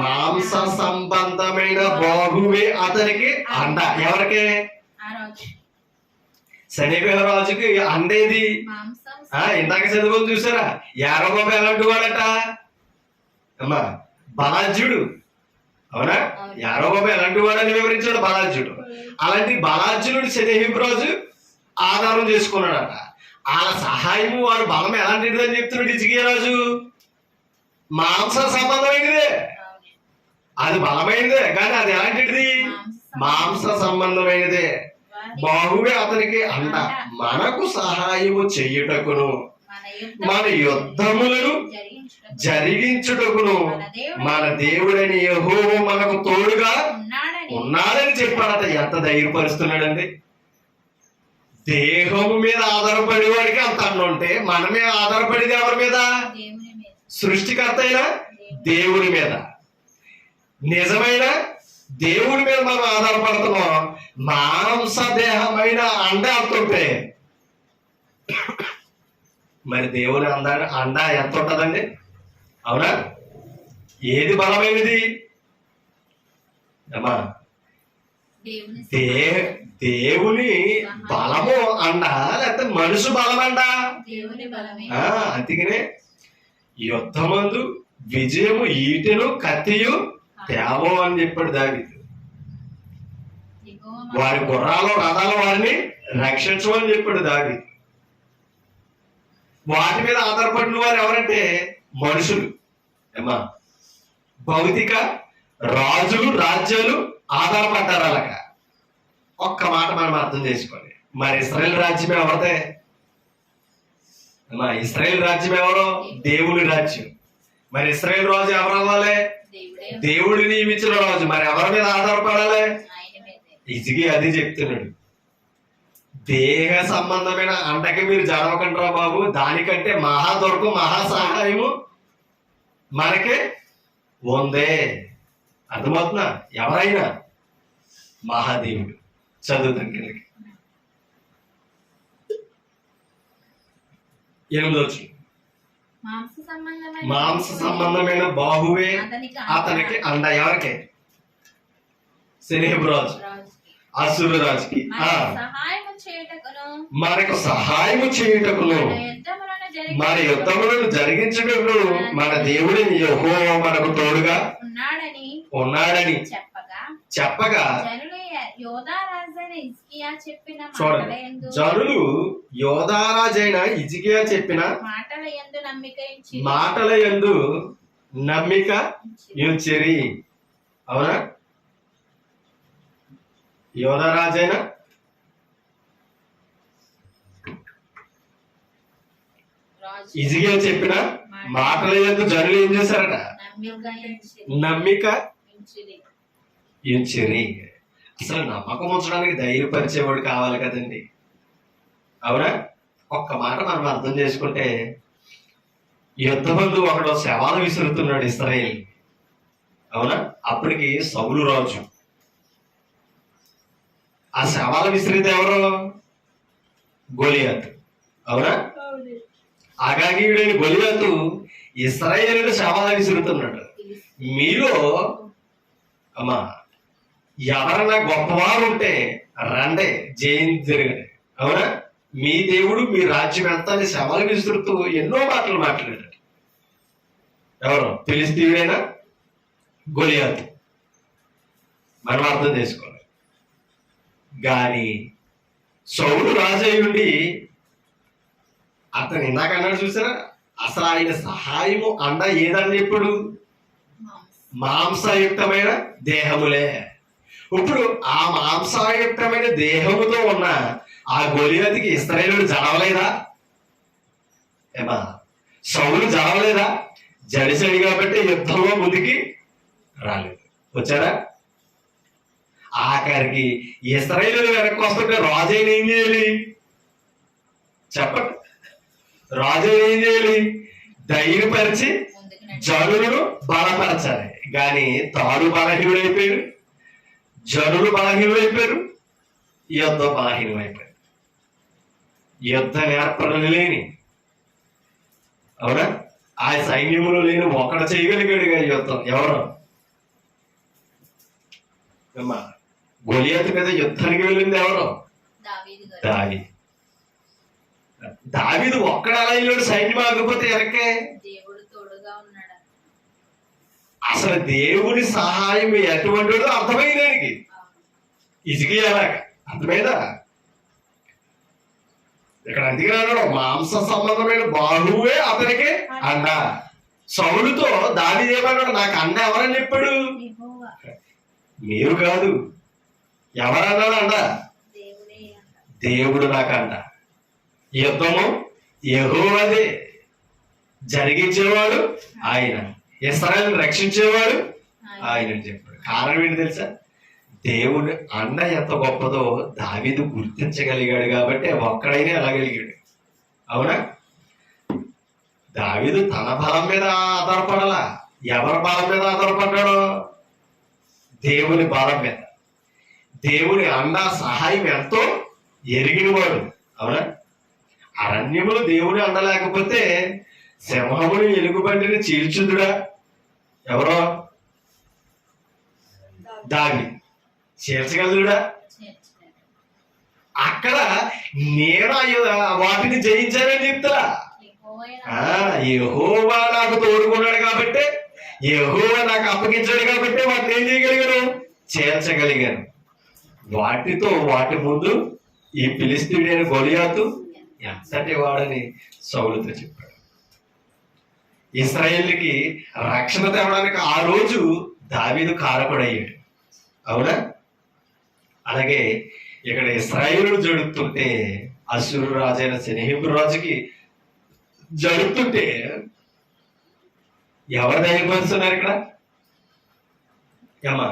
మాంస సంబంధమైన బాహువే అతనికి అండ. ఎవరికి? సెనహేబు రాజుకి అండేది. ఇందాక చదువుకొని చూసారా? యారోబాబు ఎలాంటి వాడట అమ్మా? బలాజ్యుడు, అవునా? యారోబాబు ఎలాంటి వాడని వివరించాడు, బలాజ్యుడు. అలాంటి బలాజ్యుడు సెనహేబు రాజు ఆధారం చేసుకున్నాడట. వాళ్ళ సహాయము వారి బలం ఎలాంటిది అని చెప్తున్నాడు హిజ్కియా రాజు. మాంస సంబంధమైనదే, అది బలమైనదే, కానీ అది ఎలాంటిది? మాంస సంబంధమైనదే. బాహువే అతనికి అండ, మనకు సహాయము చెయ్యుటకును మన యుద్ధములను జరిగించుటకును మన దేవుడైన యెహోవా మనకు తోడుగా ఉన్నాడని చెప్పాడట. ఎంత ధైర్యపరుస్తున్నాడండి! దేహము మీద ఆధారపడి వాడికి అంత అన్న ఉంటే మనమే ఆధారపడేది ఎవరి మీద? సృష్టికర్త అయిన దేవుని మీద. నిజమైన దేవుని మీద మనం ఆధారపడుతున్నాం. మాంస దేహమైన అండ అంటుంటే మరి దేవుని అండ ఎంత ఉంటదండి? అవునా? ఏది బలమైనది అమ్మా? దేవుని బలము అండ, లేకపోతే మనుషు బలమండ? అందుకనే యుద్ధమందు విజయము ఈటెను కత్తియు తేవో అని చెప్పాడు దావీదు. వారి గుర్రాలు రథాలు వారిని రక్షించమని చెప్పాడు దావీదు. వాటి మీద ఆధారపడిన వారు ఎవరంటే మనుషులు. ఏమా? భౌతిక రాజులు రాజ్యాలు ఆధారపడ్డారు. అలాగా ఒక్క మాట మనం అర్థం చేసుకోండి. మరి ఇశ్రాయేలు రాజ్యం ఎవరిదే? ఇశ్రాయేల్ రాజ్యం ఎవరు? దేవుని రాజ్యం. మరి ఇశ్రాయేల్ రాజు ఎవరు అవ్వాలి? దేవుడు నియమించిన రాజు. మరి ఎవరి మీద ఆధారపడాలి? హిజ్కియా అది చెప్తున్నాడు. దేహ సంబంధమైన అంటకి మీరు జరగకండి రా బాబు, దానికంటే మహాదొరకు మహా సహాయము మనకి ఉందే. అర్థమవుతున్నా? ఎవరైనా మహాదేవుడు. చదువుతాం కిందకి. 8వ మాంస సంబంధమైన బాహువే అతనికి అండ. ఎవరికి? సెనెహెబు రాజు, అసురు రాజుకి. మనకు సహాయము చేయుటకును మన యుద్ధములను జరిగించుటకు మన దేవుడిని యెహోవా మనకు తోడుగా ఉన్నాడని చెప్పగా చూడండి, జనులు యోధారాజైన హిజ్కియా చెప్పిన మాటల యందు నమ్మిక ఉంచిరి. అవునా? యోధారాజైన హిజ్కియా చెప్పిన మాటల యందు జనులు ఏం చేశారట? నమ్మిక ఉంచిరి. అసలు నమ్మకం ఉంచడానికి ధైర్యపరిచేవాడు కావాలి కదండి. అవునా? ఒక్క మాట మనం అర్థం చేసుకుంటే, యుద్ధబంధు ఒకడు శవాలు విసురుతున్నాడు ఇశ్రాయేల్. అవునా? అప్పటికి సౌలు రాజు. ఆ శవాలు విసిరితే ఎవరు? గొలియాతు. అవునా? అగాగీయుడైన గొలియాతు ఇశ్రాయేలు శవాలు విసురుతున్నాడు. మీలో అమ్మా ఎవరన్నా గొప్పవారు ఉంటే రండే, జయించండి. అవునా? మీ దేవుడు మీ రాజ్యం ఎంత అని శవాలు విసురుతూ ఎన్నో మాటలు మాట్లాడాడు. ఎవరు? ఫిలిష్తీయుడైనా గొలియాతు. మనం అర్థం చేసుకోవాలి. గాని సౌలు రాజయ్యుండి అతను ఇందాక అన్నాడు చూసారా, అసలు ఆయన సహాయము అండ ఏదన్నా ఇప్పుడు మాంసయుక్తమైన దేహములే. ఇప్పుడు ఆ మాంసయుక్తమైన దేహముతో ఉన్న ఆ గొలియాతుకి ఇశ్రాయేలు జడవలేదా? ఏమా సౌలు జడవలేదా? జడిసడి కాబట్టి యుద్ధంలో ముందుకి రాలేదు. వచ్చారా? ఆఖరికి ఇశ్రాయేలు వెనక్కి వస్తుంటే రాజైన ఏం చేయాలి చెప్పండి? రాజైన ఏం చేయాలి? ధైర్యపరిచి జనులను బలపరచాలి. కానీ తాడు బలహీనుడైపోయాడు, జనులు బలహీనులైపోయారు, యుద్ధం బలహీనమైపోయారు. యుద్ధ నేర్పడలు లేని, అవునా, ఆ సైన్యములు లేని ఒకడు చేయగలిగాడు యుద్ధం. ఎవరు? గొలియాతు మీద యుద్ధానికి వెళ్ళింది ఎవరు? దావీదు. దావీదు ఒక్కడ అలా వెళ్ళాడు సైన్యం ఆగిపోతే వెనక్కే. అసలు దేవుని సహాయం ఎటువంటి అర్థమైందానికి హిజ్కియాలాగా అర్థమైందా? ఇక్కడ అందుకే అన్నాడు మాంస సంబంధమైన బాహువే అతనికి అండ. సౌలుతో దావీదు ఏమన్నాడు? నాకు అండ ఎవరని చెప్పాడు? మీరు కాదు. ఎవరన్నాడు అండ? దేవుడు నాకు అండ. యుద్ధము యెహోవాదే, జరిగించేవాడు ఆయన, ఇశ్రాయేలును రక్షించేవాడు ఆయన అని చెప్పాడు. కారణం ఏంటి తెలుసా? దేవుడు అండ ఎంత గొప్పదో దావీదు గుర్తించగలిగాడు కాబట్టి ఒక్కడైనా వెళ్ళగలిగాడు. అవునా? దావీదు తన బలం మీద ఆధారపడాలా. ఎవరి బలం మీద ఆధారపడ్డాడో? దేవుని బలం మీద. దేవుని అండ సహాయం ఎంతో ఎరిగినవాడు. అవునా? అరణ్యములు దేవుని అండ లేకపోతే సింహముని ఎలుగుబంటిని చీల్చుదుడా? ఎవరో? దావీదు. చీల్చగలదుడా? అక్కడ నేను వాటిని జయించానని చెప్తారా? యెహోవా నాకు తోడుకున్నాడు కాబట్టి, యెహోవా నాకు అప్పగించాడు కాబట్టి వాటిని ఏం చేయగలిగాను? చేర్చగలిగాను. వాటి ముందు ఈ ఫిలిష్తీయుడైన గొలియాతు ఎంతటి వాడని సౌలుతో చెప్పాడు. ఇశ్రాయేలుకి రక్షణ తేవడానికి ఆ రోజు దావీదు కారకుడయ్యాడు. అవునా? అలాగే ఇక్కడ ఇశ్రాయేలు జడుతుంటే అశ్షూరు రాజైన సెనెహెబు రాజుకి జరుగుతుంటే ఎవరు ధైర్యపరుస్తున్నారు ఇక్కడ? ఏమా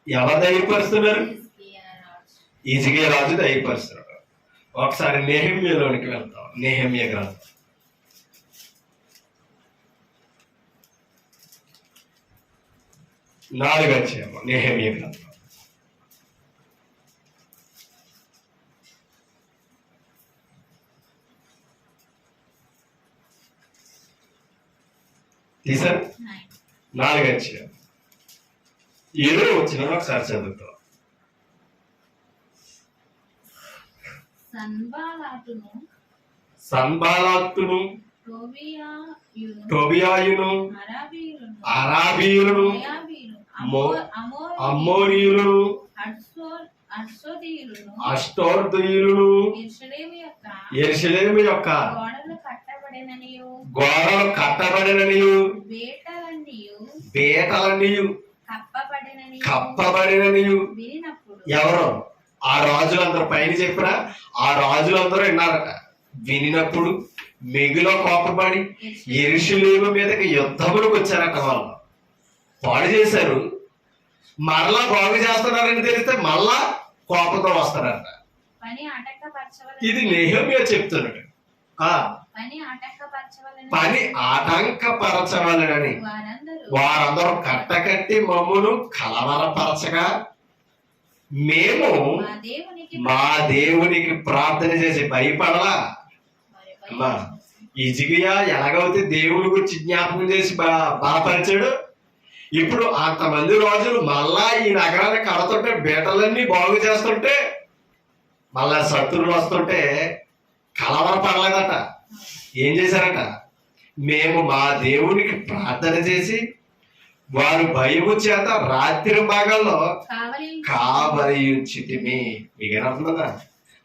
ఎవరు ధైర్యపరుస్తున్నారు? హిజ్కియా రాజు ధైర్యపరుస్తున్నాడు. ఒకసారి నెహెమ్యాలోనికి వెళ్తాం. నెహెమ్యా గ్రంథం 4వ అధ్యాయం. నెహెమ్యా గ్రంథం తీసారు. 4వ అధ్యాయం 7వ వచనం ఒకసారి చదువుతాం. సన్బాలాతును టోబియాయును అరాబీయులను అమ్మోనీయులను అష్టోర్దీయులను యెరూషలేము యొక్క గోడలు కట్టబడిననియు బేటలనియు కప్పబడిననియు ఎవరు? ఆ రాజులందరూ పైన చెప్పినా ఆ రాజులందరూ విన్నారట. వినినప్పుడు మిగిలో కోపపడి యెరూషలేము మీదకి యుద్ధములకు వచ్చారట. వాళ్ళు పాడు చేశారు, మరలా బాగు చేస్తున్నారని తెలిస్తే మళ్ళా కోపంతో వస్తారంట. ఇది నెహెమ్యా చెప్తున్నాడు. పని ఆటంకపరచవలనని వారందరూ కట్టకట్టి మమ్మును కలవరపరచగా మేము మా దేవునికి ప్రార్థన చేసి భయపడలా. హిజ్కియా ఎలాగైతే దేవుని గురించి జ్ఞాపకం చేసి బలపరిచాడు, ఇప్పుడు అంతమంది రోజులు మళ్ళా ఈ నగరాన్ని కడుతుంటే బేటలన్నీ బాగు చేస్తుంటే మళ్ళా శత్రువులు వస్తుంటే కలవరపడలేదట. ఏం చేశారట? మేము మా దేవునికి ప్రార్థన చేసి వారు భయము చేత రాత్రి భాగంలో కావలించితిమి. మిగతా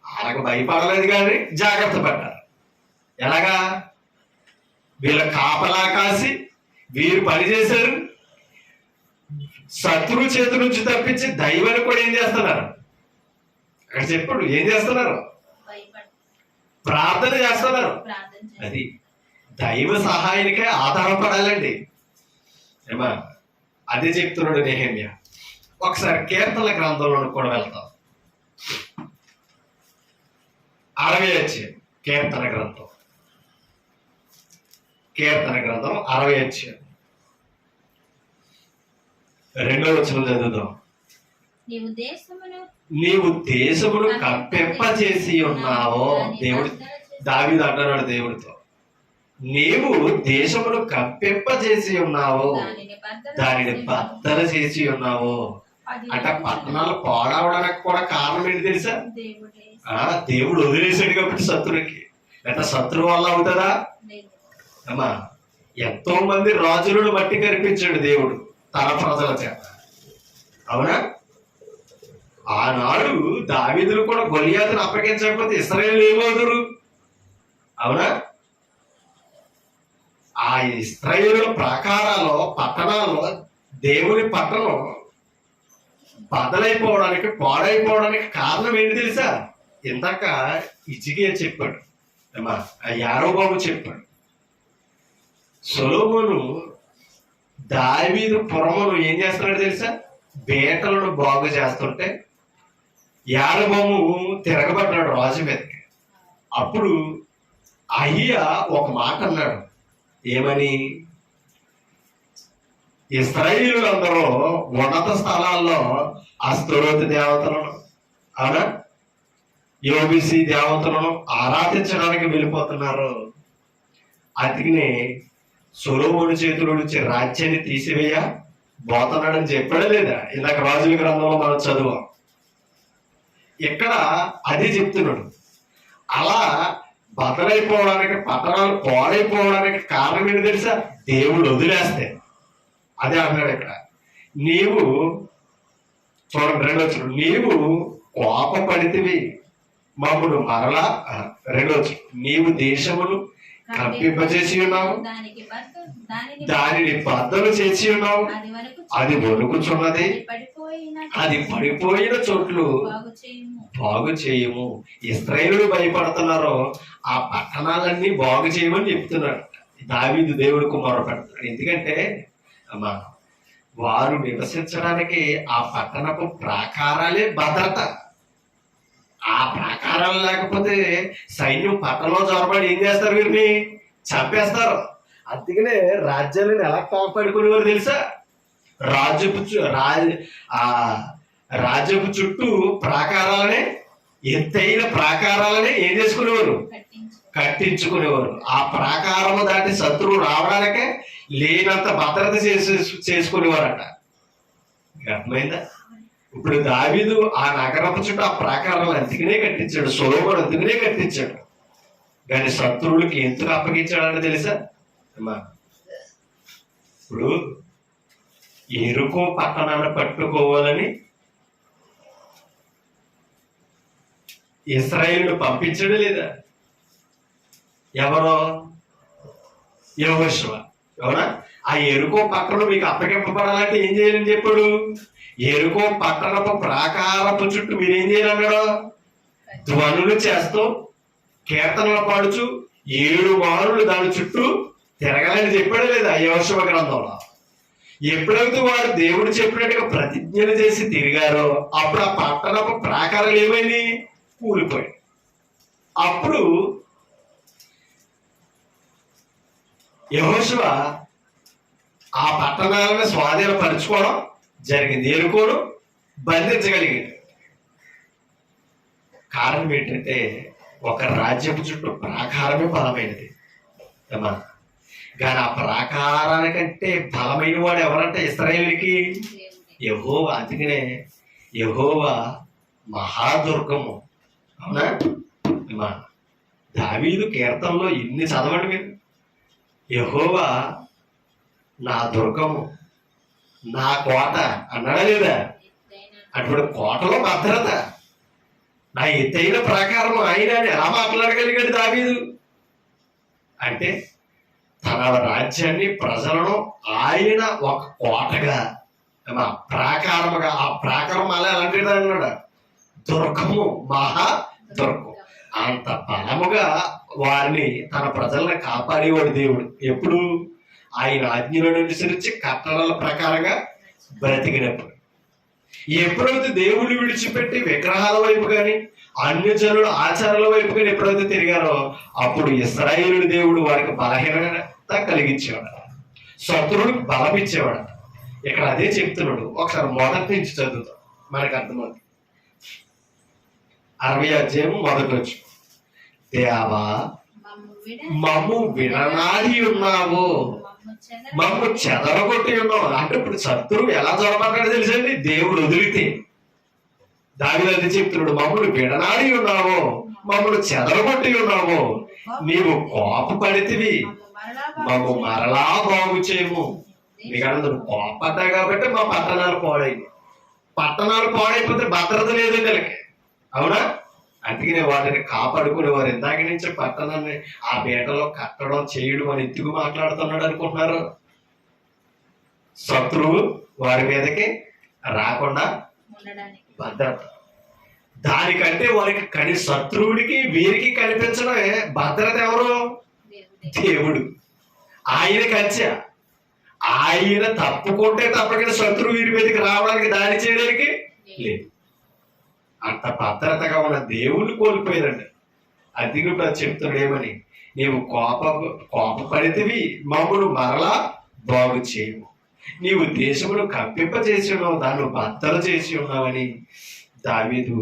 వాళ్ళకి భయపడలేదు కానీ జాగ్రత్త పడ్డారు. ఎలాగా? వీళ్ళ కాపలా కాసి వీరు పని చేశారు. శత్రువు చేతి నుంచి తప్పించి దైవాన్ని కూడా ఏం చేస్తున్నారు? అక్కడ చెప్పాడు ఏం చేస్తున్నారు? ప్రార్థన చేస్తున్నారు. అది దైవ సహాయానికే ఆధారపడాలండి. ఏమా అదే చెప్తున్నాడు నెహెమ్యా. ఒకసారి కీర్తనల గ్రంథంలో కూడా వెళ్తాం. 60వ అధ్యాయం కీర్తన గ్రంథం 60వ అధ్యాయం 2వ వచనం చదువుదాం. నీవు దేశమును కప్పెంప చేసి ఉన్నావో. దేవుడు దావీదు అంటున్నాడు దేవుడితో, నీవు దేశమును కప్పెంప చేసి ఉన్నావో, దానిని బద్దల చేసి ఉన్నావో. అంటే పట్టణాలు పాడవడానికి కూడా కారణం ఏంటి తెలుసా? దేవుడు వదిలేశాడు కాబట్టి శత్రువుకి. లేదా శత్రువు వల్ల అవుతుందా? అమ్మా ఎంతో మంది రాజులను మట్టి కనిపించాడు దేవుడు తన ప్రజల చేత. అవునా? ఆనాడు దావీదులు కూడా గొలియాతును అప్పగించకపోతే ఇశ్రాయేలు ఏమవుతురు? అవునా? ఆ ఇశ్రాయేలు ప్రాకారాల్లో పట్టణాల్లో దేవుని పట్టణం బదలైపోవడానికి పాడైపోవడానికి కారణం ఏంటి తెలుసా? ఇందాక హిజ్కియా చెప్పాడు, యారోబాము చెప్పాడు. సొలొమోను దావీదు పురమును ఏం చేస్తున్నాడు తెలుసా? బేటలను బాగు చేస్తుంటే యారోబాము తిరగబడ్డాడు రాజు మీదకి. అప్పుడు అహియా ఒక మాట అన్నాడు. ఏమని? ఇశ్రాయేలులందరూ ఉన్నత స్థలాల్లో అస్తరోతు దేవతలను, అవునా, యోబిసి దేవతలను ఆరాధించడానికి వెళ్ళిపోతున్నారు. అందుకనే సొలొమోను చేతుల నుంచి రాజ్యాన్ని తీసివేయ పోతున్నాడని చెప్పాడా లేదా? ఇందాక రాజుల గ్రంథంలో మనం చదువు. ఇక్కడ అదే చెప్తున్నాడు. అలా బదలైపోవడానికి, పట్టణాలు పాడైపోవడానికి కారణం ఏంటి తెలుసా? దేవుడు వదిలేస్తే. అదే అన్నాడు ఇక్కడ. నీవు చూడండి 2వ వచనం, నీవు కోపపడితివి మమ్మును మరలా. 2వ వచనం, నీవు దేశమును కంపింపజేసి ఉన్నావు, దానిని బద్దలు చేసి ఉన్నావు, అది వణుకుచున్నది, అది పడిపోయిన చోట్లు బాగు చేయము. ఇశ్రాయేలులు భయపడుతున్నారో ఆ పట్టణాలన్నీ బాగు చేయమని చెప్తున్నాడు. దావీదు దేవుడికి మొరపెడతాడు. ఎందుకంటే అమ్మా, వారు నివసించడానికి ఆ పట్టణపు ప్రాకారాలే భద్రత. ఆ ప్రాకారాలు లేకపోతే సైన్యం పట్టణంలో జొరబడి ఏం చేస్తారు? వీరిని చంపేస్తారు. అందుకనే రాజ్యాలను ఎలా కాపాడుకునేవారు తెలుసా? రాజ్యపు చుట్టూ ప్రాకారాలనే, ఎత్తైన ప్రాకారాలనే ఏం చేసుకునేవారు? కట్టించుకునేవారు. ఆ ప్రాకారము దాటి శత్రువు రావడానికే లేనంత భద్రత చేసుకునేవారట. అర్థమైందా? ఇప్పుడు దావీదు ఆ నగరపు చుట్టూ ఆ ప్రాకారాలు అందుకనే కట్టించాడు. సొలొమోను అందుకనే కట్టించాడు. కానీ శత్రువులకి ఎందుకు అప్పగించాడని తెలుసా అమ్మా? ఇప్పుడు ఎరుకో పట్టణాన్ని పట్టుకోవాలని ఇశ్రాయేలును పంపించడం లేదా? ఎవరో? యెహోషువ. ఎవరా? ఆ ఎరుకో పట్టణం మీకు అప్పగింపబడాలంటే ఏం చేయాలని చెప్పాడు? ఎరుకో పట్టణపు ప్రాకారపు చుట్టూ మీరేం చేయాలన్నాడు? ధ్వనులు చేస్తూ కీర్తనలు పాడుచు 7 మారులు దాని చుట్టూ తిరగాలని చెప్పాడు లేదా యెహోషువ గ్రంథంలో? ఎప్పుడైతే వారు దేవుడు చెప్పినట్టుగా ప్రతిజ్ఞలు చేసి తిరిగారో అప్పుడు ఆ పట్టణపు ప్రాకారాలు ఏమైంది? కూలిపోయి. అప్పుడు యెహోషువ ఆ పట్టణాలను స్వాధీనపరచుకోవడం జరిగింది. ఎరుకోను బంధించగలిగాడు. కారణం ఏంటంటే ఒక రాజ్యపు చుట్టూ ప్రాకారమే బలమైనది అమ్మా. కానీ ఆ ప్రాకారానికంటే బలమైన వాడు ఎవరంటే ఇశ్రాయేలుకి యెహోవా. అందుకనే యెహోవా మహాదుర్గము. అవునా అమ్మా? దావీదు కీర్తనలో ఇన్ని చదవండి మీరు. యెహోవా నా దుర్గము, నా కోట అన్నాడా లేదా? అటువంటి కోటలో భద్రత, నా ఎత్తైన ప్రాకారం ఆయన అని ఎలా మాట్లాడగలిగాడు దావీదు? అంటే తన రాజ్యాన్ని, ప్రజలను ఆయన ఒక కోటగా, ప్రాకారముగా, ఆ ప్రాకారం అలా ఎలాంటిది అన్నాడు? దుర్గము, మహా దుర్గం. అంత బలముగా వారిని, తన ప్రజలను కాపాడేవాడు దేవుడు. ఎప్పుడు? ఆయన ఆజ్ఞలను అనుసరించి కట్టడల ప్రకారంగా బ్రతికినప్పుడు. ఎప్పుడైతే దేవుడిని విడిచిపెట్టి విగ్రహాల వైపు కానీ అన్యజనుల ఆచారాల వైపు కానీ ఎప్పుడైతే తిరిగారో అప్పుడు ఇశ్రాయేలు దేవుడు వారికి బలహీనత కలిగించేవాడు, శత్రువులకు బలం ఇచ్చేవాడు. ఇక్కడ అదే చెప్తున్నాడు. ఒకసారి మొదటి నుంచి చదువుతాం, మనకు అర్థమవుతుంది. 60వ అధ్యాయం మొదటి వచ్చి, దేవా మమ్ము విడనాడి ఉన్నావు, మమ్ము చెదరగొట్టి ఉన్నావు. అంటే ఇప్పుడు శత్రువు ఎలా జరపడ్డాడో తెలుసండి? దేవుడు వదిలితే. దావీదు అది చెప్తున్నాడు, మమ్మల్ని విడనాడి ఉన్నావు, మమ్మల్ని చెదరగొట్టి ఉన్నావు, నీవు కోపపడితివి, మమ్ము మరలా బాగు చేయము. మీకు అందరూ కోపడ్డా కాబట్టి మా పట్టణాలు పాడైంది. పట్టణాలు పాడైపోతే భద్రత లేదు వీళ్ళకి. అవునా? అందుకనే వాటిని కాపాడుకునేవారు. ఇందాక నుంచి పట్టణాన్ని ఆ బేటలో కట్టడం, చేయడం అని ఎందుకు మాట్లాడుతున్నాడు అనుకుంటున్నారు? శత్రువు వారి మీదకి రాకుండా భద్రత. దానికంటే వారికి శత్రువుడికి వీరికి కనిపించడమే భద్రత. ఎవరు? దేవుడు. ఆయన కంచె. ఆయన తప్పుకుంటే తప్పకుండా శత్రువు వీరి మీదకి రావడానికి, దాడి చేయడానికి లేదు. అంత భద్రతగా ఉన్న దేవుని కోల్పోయారండి. అది కూడా చెప్తున్నాడు ఏమని? నీవు కోపపడితివి, మమ్మను మరలా బాగు చేయము. నీవు దేశమును కంపింపజేసి ఉన్నావు, దాన్ని బద్దలు చేసి ఉన్నావని దావీదు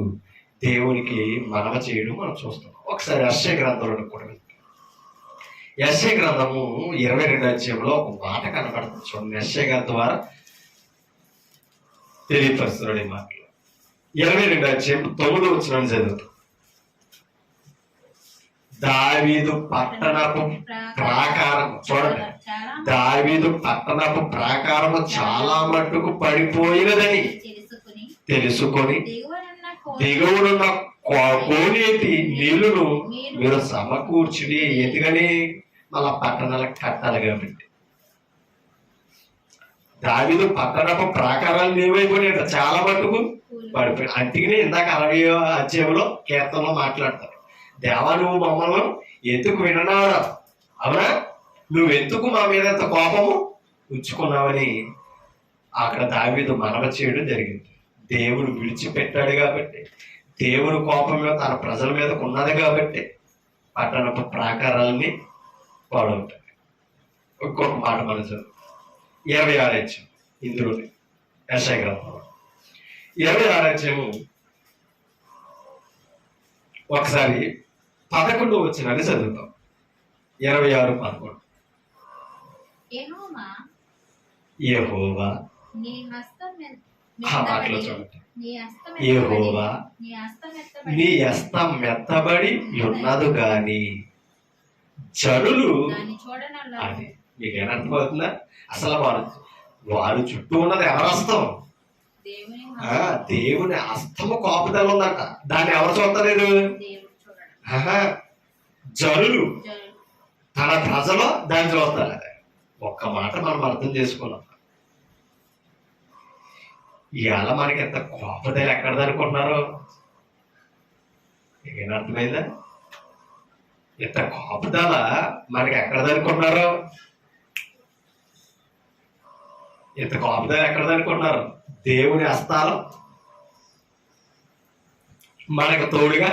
దేవునికి మనవ చేయడం మనం చూస్తాం. ఒకసారి యెషయా గ్రంథంలో కూడా, యెషయా గ్రంథము 22వ అధ్యాయంలో ఒక మాట కనబడుతుంది చూడండి. యెషయా గారి ద్వారా తెలియపరుస్తున్నాడు ఈ మాటలు. 22వ అధ్యాయం 9వ వచనం చదువుతాం. దావీదు పట్టణపు ప్రాకారం చూడండి. దావీదు పట్టణపు ప్రాకారము చాలా మట్టుకు పడిపోయినదని తెలుసుకొని దిగువనున్న కోనేటి నీళ్లను మీరు సమకూర్చుడి. ఎందుకని? మళ్ళా పట్టణాలకు కట్టాలి కాబట్టి. దావీదు పట్టణపు ప్రాకారాలు ఏమైపోయినాయి? చాలా మట్టుకు పడిపోయి. అందుకనే ఇందాక 60వ అధ్యాయంలో కీర్తనలో మాట్లాడతారు, దేవా నువ్వు మమ్మల్ని ఎందుకు విననాడు, అవునా, నువ్వెందుకు మా మీద ఎంత కోపము ఉంచుకున్నావని అక్కడ దావీదు మనవ చేయడం జరిగింది. దేవుడు విడిచిపెట్టాడు కాబట్టి, దేవుని కోపం మీద తన ప్రజల మీద ఉన్నది కాబట్టి పట్టణపు ప్రాకారాలని పాడవుతాయి. ఇంకొక మాట మనం చదువు 26 అధ్యాయం ఇందులోని యెషయా గ్రంథం 26 అధ్యాయము ఒకసారి 11 వచ్చినది చదువుతాం. 26:11 యెహోవా ఆ మాటలో చూడండి, యెహోవా నీ హస్తం మెత్తబడి ఉన్నది గాని జనులు, అది మీకేనా అర్థమవుతుందా? అసలు వారు చుట్టూ ఉన్నది ఎవరి హస్తం? దేవుని హస్తము కాపుదల ఉందట. దాన్ని ఎవరు చూడలేదు? జనులు, తన ప్రజలు దాన్ని చూస్తారు. ఒక్క మాట మనం అర్థం చేసుకున్నాం. ఇవాళ మనకి ఎంత కోపదల ఎక్కడది అనుకుంటున్నారు? మీకేనా అర్థమైందా? ఎంత కోపదల మనకి ఎక్కడది అనుకుంటున్నారు? ఎంత కోపదల ఎక్కడది అనుకుంటున్నారు? దేవుని హస్తాలు మనకు తోడుగా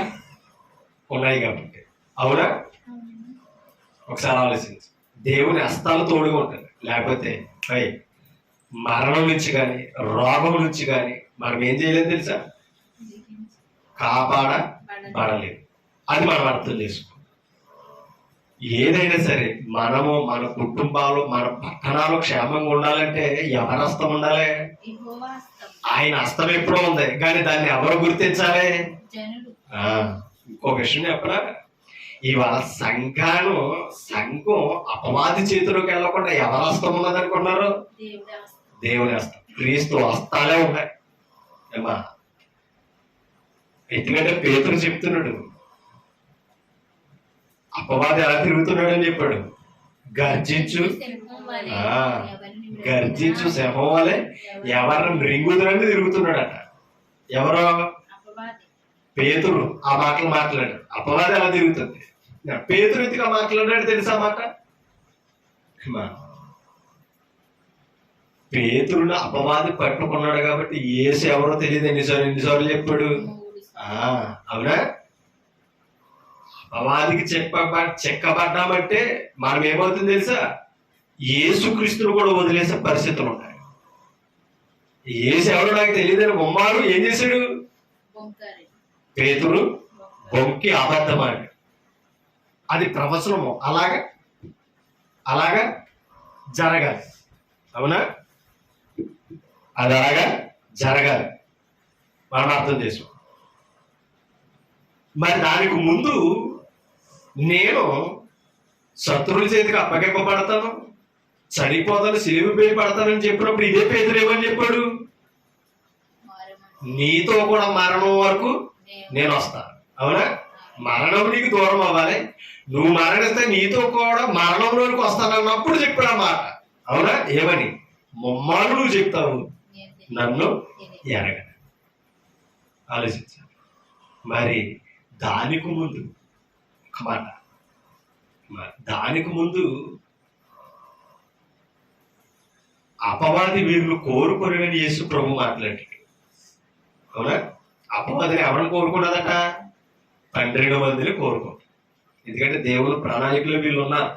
ఉన్నాయి కాబట్టి, అవునా? ఒకసారి ఆలోచించు. దేవుని హస్తాలు తోడుగా ఉంటాయి, లేకపోతే మరణం నుంచి కానీ రోగం నుంచి కానీ మనం ఏం చేయలేదు తెలుసా? కాపాడబడలేదు. అది మనం అర్థం చేసుకో. ఏదైనా సరే మనము మన కుటుంబాలు మన పట్టణాలు క్షేమంగా ఉండాలంటే ఎవరి హస్తం ఉండాలి? ఆయన హస్తం ఎప్పుడో ఉంది, కానీ దాన్ని ఎవరు గుర్తించాలి? ఇంకో విషయం చెప్పరా, ఇవాళ సంఘం అపవాది చేతిలోకి వెళ్ళకుండా ఎవరి హస్తం ఉన్నది అనుకున్నారు? దేవుని హస్తం. క్రీస్తు హస్తాలే ఉన్నాయి. ఏమా, ఎందుకంటే పేతురు చెప్తున్నాడు, అపవాది ఎలా తిరుగుతున్నాడు అని చెప్పాడు, గర్జించు సింహం వలె ఎవరిని రింగుదని తిరుగుతున్నాడట. ఎవరో పేతురు ఆ మాటలు మాట్లాడు. అపవాది ఎలా తిరుగుతుంది, పేతురు ఎందుకు మాట్లాడాడు తెలుసా మాట? పేతురుని అపవాది పట్టుకున్నాడు కాబట్టి యేసు ఎవరో తెలియదు ఎన్నిసార్లు చెప్పాడు. అవునా? అపవాదికి చెక్కబడ్డామంటే మనం ఏమవుతుంది తెలుసా? యేసుక్రీస్తును కూడా వదిలేసే పరిస్థితులు ఉంటాయి. యేసు ఎవరో నాకు తెలియదని బొమ్మారు ఏం చేశాడు? పేతురు బొంకి అబద్ధమాడు. అది ప్రవచనము. అలాగా జరగాలి, అవునా? అది అలాగా జరగాలి, మనం అర్థం చేసుకో. మరి దానికి ముందు నేను శత్రువుల చేతికి అప్పగింపబడతాను, చనిపోతాను, సిలువ పడతానని చెప్పినప్పుడు ఇదే పేతురు ఏమని చెప్పాడు? నీతో కూడా మరణం వరకు నేను వస్తాను. అవునా? మరణం నీకు దూరం అవ్వాలి, నువ్వు మరణిస్తే నీతో కూడా మరణంలోనికి వస్తానన్నప్పుడు చెప్పాడు ఆ మాట. అవునా? ఏమని? ముమ్మారు నువ్వు చెప్తావు నన్ను ఎరగ. ఆలోచించాలి. మరి దానికి ముందు ఒక మాట, దానికి ముందు అపవాది వీళ్ళు కోరుకుని యేసు ప్రభు మాట్లాడాడు. అవునా? అపవాదిని ఎవరిని కోరుకున్నదట? 12 మందిని కోరుకుంటారు. ఎందుకంటే దేవుని ప్రణాళికలో వీళ్ళు ఉన్నారు.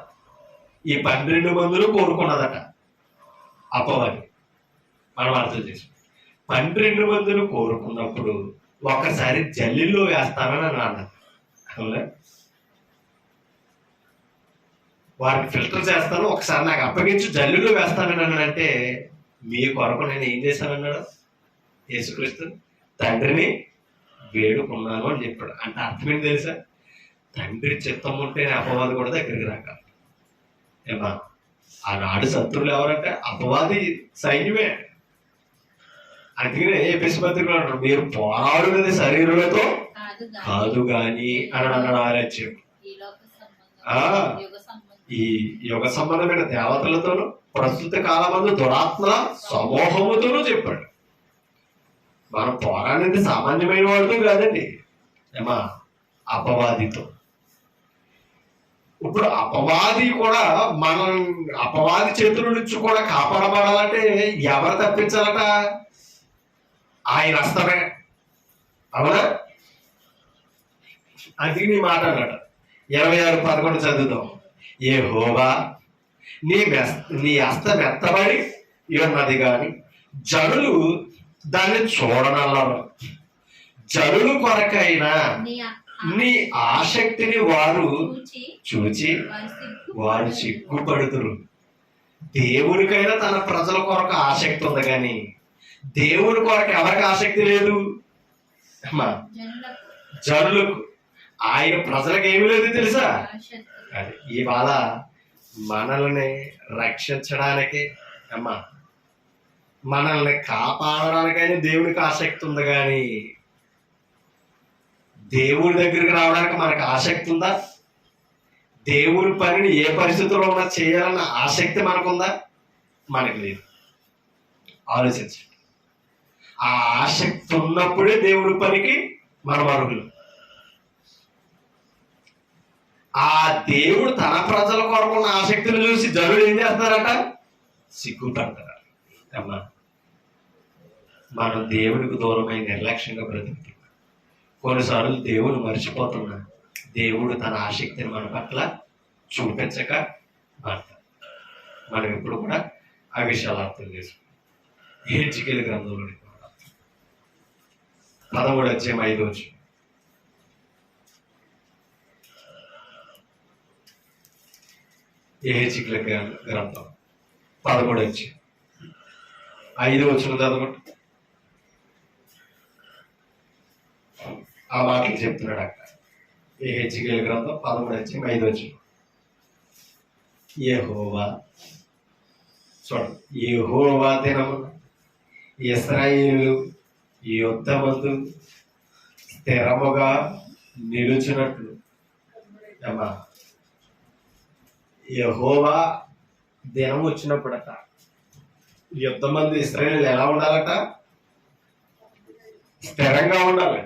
ఈ 12 మందిని కోరుకున్నదట అపవాది. మనం అర్థం చేసుకో. 12 మందిని కోరుకున్నప్పుడు ఒకసారి జల్లిలో వేస్తానని అన్నాడు. అవునా? వారికి ఫిల్టర్ చేస్తాను, ఒకసారి నాకు అప్పగించి జల్లులో వేస్తానని అన్నాడంటే మీ కొరకు నేను ఏం చేశానన్నాడు యేసుక్రీస్తు? తండ్రిని వేడుకున్నాను అని చెప్పాడు. అంటే అర్థం ఏంటి తెలుసా? తండ్రి చిత్తం ఉంటేనే అపవాది కూడా దగ్గరికి రాకాలి. ఏమా, ఆనాడు శత్రువులు ఎవరంటే అపవాది సైన్యమే. అందుకనే ఎఫెసీ పత్రికలో అంటారు, మీరు పోరాడున్నది శరీరులతో కాదు గాని అని అన్నాడు ఆరాధ్యం. ఈ యుగ సంబంధమైన దేవతలతోనూ ప్రస్తుత కాలమందు దురాత్మల సమూహముతోనూ చెప్పాడు. మనం పోరాడేది సామాన్యమైన వాడితో కాదండి, ఏమా అపవాదితో. ఇప్పుడు అపవాది కూడా మనం అపవాది చేతుల నుంచి కూడా కాపాడబడాలంటే ఎవరు తప్పించాలట? ఆయన వస్తామే, అవునా? అది నీ మాట అన్నట 26:11 చదువుతాం. యెహోవా నీ హస్తం ఎత్తబడి ఉన్నది కానీ జనులు దాన్ని చూడనన్నారు. జనులు కొరకైనా నీ ఆసక్తిని వారు చూచి వారు సిగ్గుపడుతురు. దేవునికైనా తన ప్రజల కొరకు ఆసక్తి ఉంది, కానీ దేవుని కొరకు ఎవరికి ఆసక్తి లేదు? జనులకు. ఆయన ప్రజలకు ఏమి లేదు తెలుసా? అది ఇవాళ మనల్ని రక్షించడానికి, అమ్మా మనల్ని కాపాడడానికైనా దేవునికి ఆసక్తి ఉంది, కానీ దేవుడి దగ్గరికి రావడానికి మనకు ఆసక్తి ఉందా? దేవుడి పనిని ఏ పరిస్థితుల్లో ఉన్నా చేయాలన్న ఆసక్తి మనకుందా? మనకు లేదు. ఆలోచించండి. ఆ ఆసక్తి ఉన్నప్పుడే దేవుడి పనికి మనం అర్హులు. ఆ దేవుడు తన ప్రజల కొరకు ఉన్న ఆసక్తిని చూసి జనులు ఏం చేస్తారట? సిగ్గుపడతారు. అమ్మా మనం దేవుడికి దూరమై నిర్లక్ష్యంగా బ్రతుకుతున్నాం. కొన్నిసార్లు దేవుడు మర్చిపోతున్నా, దేవుడు తన ఆసక్తిని మన పట్ల చూపించక మాట్లాడు. మనం ఎప్పుడు కూడా ఆ విషయాలు అర్థం చేసుకుంటాం. హెజ్కేలు గ్రంథంలో 13:5 యెహెజ్కేలు గ్రంథం 13:5 చదవండి. ఆ మాటలు చెప్తున్నాడు అక్కడ. యెహెజ్కేలు గ్రంథం 13:5. యెహోవా చూడండి, యెహోవా దినమున ఇశ్రాయేలు యుద్ధమందు స్థిరముగా నిలుచున్నట్లు. అమ్మా యెహోవా దినం వచ్చినప్పుడట యుద్ధమందు ఇశ్రాయేలు ఎలా ఉండాలట? స్థిరంగా ఉండాలి.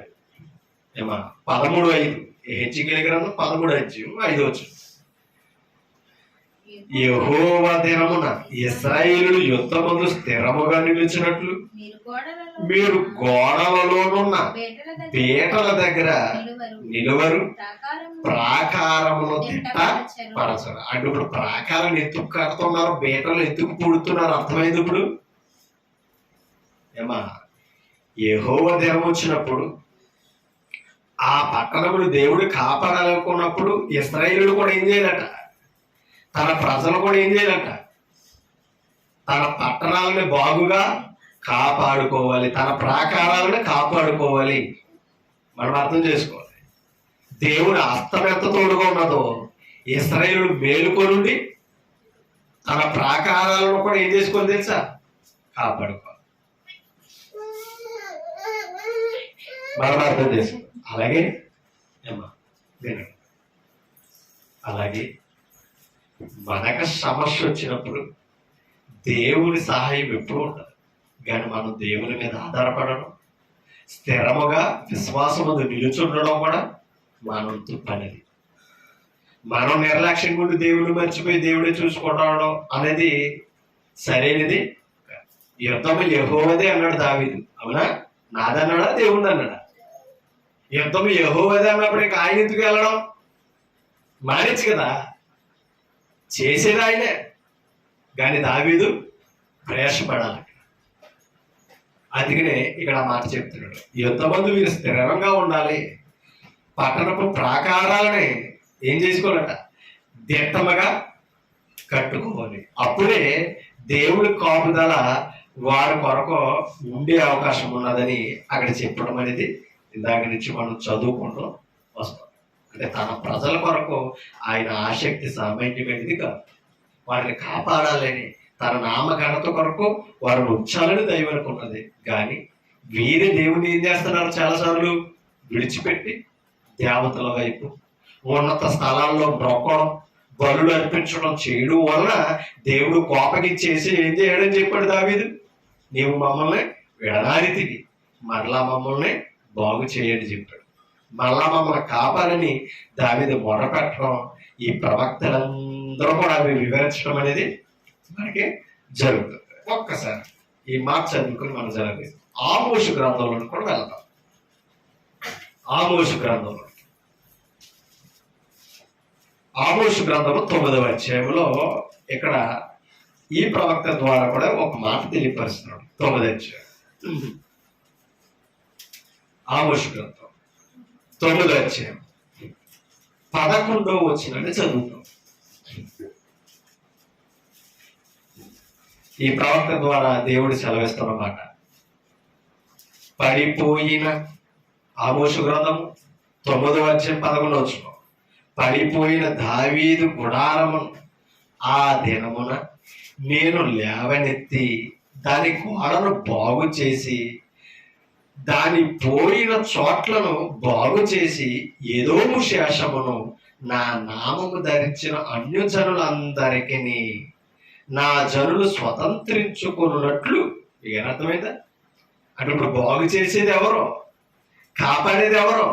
ఏమా 13:5 యెహెజ్కేలు గ్రంథం 13:5. యెహోవా దినమున ఇశ్రాయేలు యుద్ధమందు స్థిరముగా నిలిచినట్లు మీరు గోడలలోనున్న పీటల దగ్గర నిలువరు, ప్రాకారమును తిట్టపరచరు. అంటే ఇప్పుడు ప్రాకారాన్ని ఎత్తుకు కడుతున్నారు, బీటలు ఎత్తుకు పుడుతున్నారు. అర్థమైంది ఇప్పుడు? ఏమా యెహోవా దినం వచ్చినప్పుడు ఆ పట్టణమును దేవుడు కాపాడాలనుకున్నప్పుడు ఇశ్రాయేలు కూడా ఏం చేయాలట? తన ప్రజలు కూడా ఏం చేయాలట? తన పట్టణాలను బాగుగా కాపాడుకోవాలి, తన ప్రాకారాలను కాపాడుకోవాలి. మనం అర్థం చేసుకోవాలి. దేవుడు హస్తం ఎంత తోడుగా ఉన్నదో ఇశ్రాయేలు మేలుకొనుండి తన ప్రాకారాలను కూడా ఏం చేసుకోవాలి తెలుసా? కాపాడుకోవాలి. మనం అర్థం చేసుకోవాలి. అలాగే ఏమా వినండి, అలాగే మనకు సమస్య వచ్చినప్పుడు దేవుని సహాయం ఎప్పుడు ఉండదు, కానీ మనం దేవుని మీద ఆధారపడడం, స్థిరముగా విశ్వాసముందు నిలుచుండడం కూడా మన పనిది. మనం నిర్లక్ష్యం ఉండి దేవుని మర్చిపోయి దేవుడే చూసుకోవడం అనేది సరైనది. యుద్ధము యెహోవాదే అన్నాడు దావీదు. అవునా? నాదన్నాడా దేవుడు అన్నాడా? యుద్ధము యెహోవాదే అన్నప్పుడు ఇంకా ఆయన ఎందుకు వెళ్ళడం? మానేచ్చు కదా, చేసేది ఆయనే. కానీ దావీదు ప్రయాసపడాలి. అందుకనే ఇక్కడ మాట చెప్తున్నాడు, యుద్ధమందు మీరు స్థిరంగా ఉండాలి, పట్టణపు ప్రాకారాలని ఏం చేసుకోవాలట? దిట్టముగా కట్టుకోవాలి. అప్పుడే దేవుడి కాపుదల వారి కొరకు ఉండే అవకాశం ఉన్నదని అక్కడ చెప్పడం అనేది ఇందాక నుంచి మనం చదువుకుంటూ వస్తాం. అంటే తన ప్రజల కొరకు ఆయన ఆసక్తి సామాన్యమైనది కాదు. వారిని కాపాడాలని, తన నామఘనత కొరకు వారిని ఉంచాలని దైవానికి ఉన్నది. కానీ వీరే దేవుని ఏం చేస్తున్నారు? చాలాసార్లు విడిచిపెట్టి దేవతల వైపు, ఉన్నత స్థలాల్లో బ్రొక్కడం, బలులు అర్పించడం చేయడం వలన దేవుడు కోపగించేసి ఏం చేయడని చెప్పాడు దావీదు? నీవు మమ్మల్ని విడనాడితివి, మరలా మమ్మల్ని బాగు చేయండి చెప్పాడు. మరలా మమ్మల్ని కాపాలని దావీదు మొరపెట్టడం, ఈ ప్రవక్తలందరూ కూడా అవి వివరించడం అనేది మనకి జరుగుతుంది. ఒక్కసారి ఈ మాట చదువుకుని మనం జరిగింది ఆమోషు గ్రంథంలో కూడా వెళ్తాం. ఆమోషు గ్రంథంలో, ఆమోషు గ్రంథము 9వ అధ్యాయంలో ఇక్కడ ఈ ప్రవక్త ద్వారా కూడా ఒక మాట తెలియపరుస్తున్నాడు. 9వ అధ్యాయం ఆమోషు గ్రంథం 9వ అధ్యాయం 11వ వచనాన్ని చదువుతాం. ఈ ప్రవక్త ద్వారా దేవుడు సెలవిస్తున్నమాట. పడిపోయిన ఆమోషు గ్రంథము 9వ అధ్యాయం 11వ వచనం. పడిపోయిన దావీదు గుడారమును ఆ దినమున నేను లేవనెత్తి దాని గోడను బాగు చేసి దాని పోయిన చోట్లను బాగు చేసి ఎదోము శేషమును నా నామము ధరించిన అన్యజనులందరికీ నా జనులు స్వతంత్రించుకున్నట్లు. ఏమర్థమైందా? అంటే ఇప్పుడు బాగు చేసేది ఎవరో, కాపాడేది ఎవరో?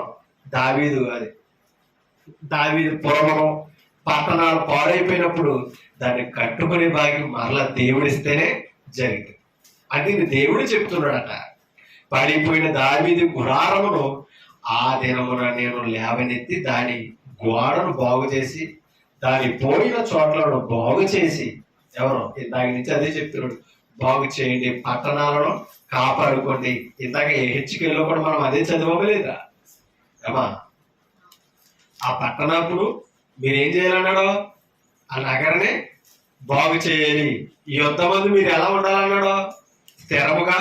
దావీదు. అది దావీదు పురమును పట్టణాలు పాడైపోయినప్పుడు దాన్ని కట్టుకునే భాగ్యం మరలా దేవుడిస్తేనే జరిగింది. అంటే ఇది దేవుడు చెప్తున్నాడట. పడిపోయిన దావీదు గుడారమును ఆ దినమున నేను లేవనెత్తి దాని గోడను బాగు చేసి దాని పోయిన చోట్లను బాగు చేసి. ఎవరు? ఇందాక నుంచి అదే చెప్తున్నాడు, బాగు చేయండి, పట్టణాలను కాపాడుకోండి. ఇందాక హెచ్చుకెళ్ళలో కూడా మనం అదే చదవలేదా ఏమా? ఆ పట్టణాపుడు మీరేం చేయాలన్నాడు? ఆ నగరనే బాగు చేయాలి. ఈ యుద్ధమందు మీరు ఎలా ఉండాలన్నాడు? స్థిరముగా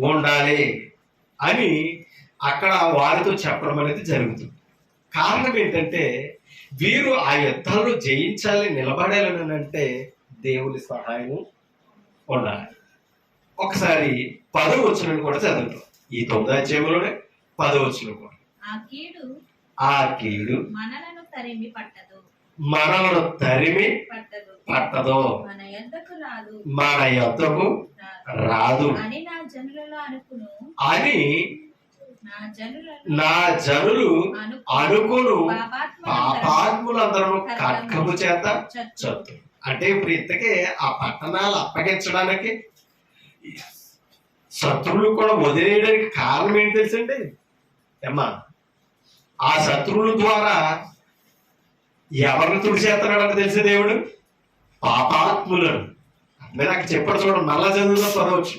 ఉండాలి అని అక్కడ వారితో చెప్పడం అనేది జరుగుతుంది. కారణం ఏంటంటే వీరు ఆ యుద్ధాలను జయించాలి, నిలబడాలని అంటే దేవుని సహాయం ఉండాలి. ఒకసారి 10వ వచనం కూడా చదువుతాం. ఈ 9వ అధ్యాయంలోనే 10వ వచనం కూడా. ఆ కీడు మనలను తరిమి పట్టదు, మన యొద్దకు రాదు అని నా జనులు అనుకును పాపాత్ములందరూ ఖడ్గము చేత చత్తు. అంటే ఇప్పుడు ఇంతకే ఆ పట్టణాలు అప్పగించడానికి శత్రువులు కూడా వదిలేయడానికి కారణం ఏంటి తెలుసండి అమ్మా? ఆ శత్రువుల ద్వారా ఎవరిని తుడిచేస్తున్నాడని తెలిసే దేవుడు? పాపాత్ములను. మీరు నాకు చెప్పాడు చూడండి, మళ్ళా చదువులో చదవచ్చు.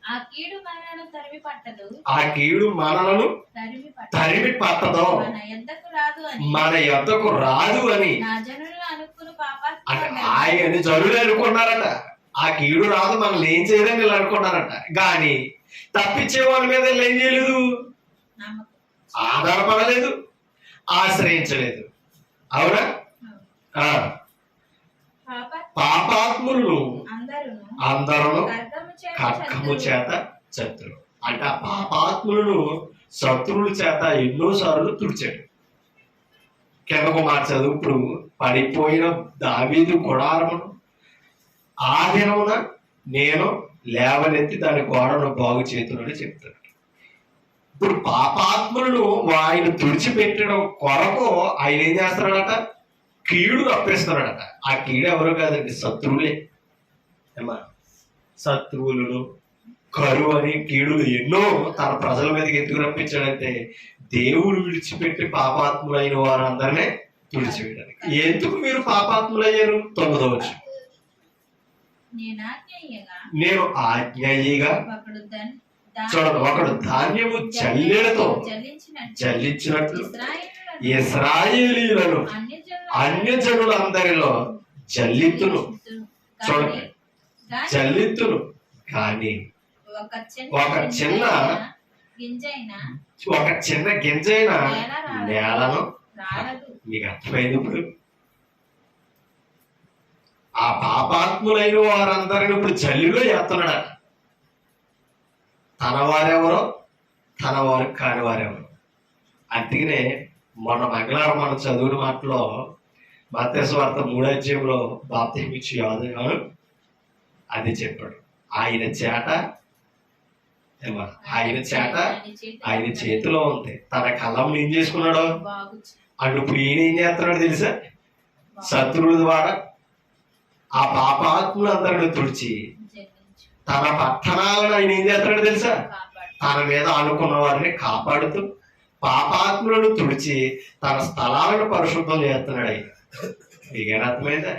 ఆ కీడు మనలను తరిమి పట్టదు, మన యొద్దకు రాదు అని. అంటే ఆయన జనులు అనుకున్నారట, ఆ కీడు రాదు, మనల్ని ఏం చేయదని వీళ్ళు అనుకున్నారట. కానీ తప్పించే వాళ్ళ మీద ఏం చేయలేదు, ఆధారపడలేదు, ఆశ్రయించలేదు. అవునా? పాపాత్ములను అందరూ ఖడ్గము చేత శత్రులు. అంటే ఆ పాపాత్ములను శత్రువుల చేత ఎన్నోసార్లు తుడిచాడు. కిందకు మార్చదు. ఇప్పుడు పడిపోయిన దావీదు గుడారమును ఆ దినమున నేను లేవనెత్తి దాని గోడను బాగు చేతులని చెప్తాడు. ఇప్పుడు పాపాత్ములను ఆయన తుడిచిపెట్టడం కొరకు ఆయన ఏం చేస్తున్నాడట? కీడు రప్పిస్తున్నాడట. ఆ కీడు ఎవరు కాదండి, శత్రువులే. ఏమా? శత్రువులను, కరువు అని కీడులు ఎన్నో తన ప్రజల మీదకి ఎందుకు రప్పించాడంటే దేవుడు విడిచిపెట్టి పాపాత్ములైన వారందరినీ తుడిచివేయడానికి. ఎందుకు మీరు పాపాత్ములయ్యారు? 9వ వచనం. నేను ఆజ్ఞయ్యగా చూడండి, ఒకడు ధాన్యము జల్లెడతో జల్లించినట్లు ఇశ్రాయేలీయులను అన్యజనులందరిలో జల్లిత్తును. చూడండి, జల్లిత్తును. కానీ ఒక చిన్న గింజైన నేలను. మీకు అర్థమైంది? ఇప్పుడు ఆ పాపాత్ములైన వారందరిని ఇప్పుడు జల్లిలో ఎత్తున్నాడు. తన వారెవరో, తన వారు కాని వారెవరు. అందుకనే మొన్న మంగళవారం మనం చదువుని మాటలో మత్తయి సువార్త 3వ అధ్యాయంలో బాప్తిసం ఇచ్చి యోహాను అది చెప్పాడు. ఆయన చేట ఏమా ఆయన చేత ఆయన చేతిలో ఉంది. తన కళ్ళం ఏం చేసుకున్నాడు అంటే ఇప్పుడు ఈయన ఏం చేస్తున్నాడు తెలుసా? శత్రువుల ద్వారా ఆ పాపాత్ములు అందరిని తుడిచి తన పట్టణాలను ఆయన ఏం చేస్తున్నాడు తెలుసా? తన మీద అనుకున్న వారిని కాపాడుతూ పాపాత్ములను తుడిచి తన స్థలాలను పరిశుద్ధం చేస్తున్నాడు ఆయన. మీకేనా అర్థమైందా?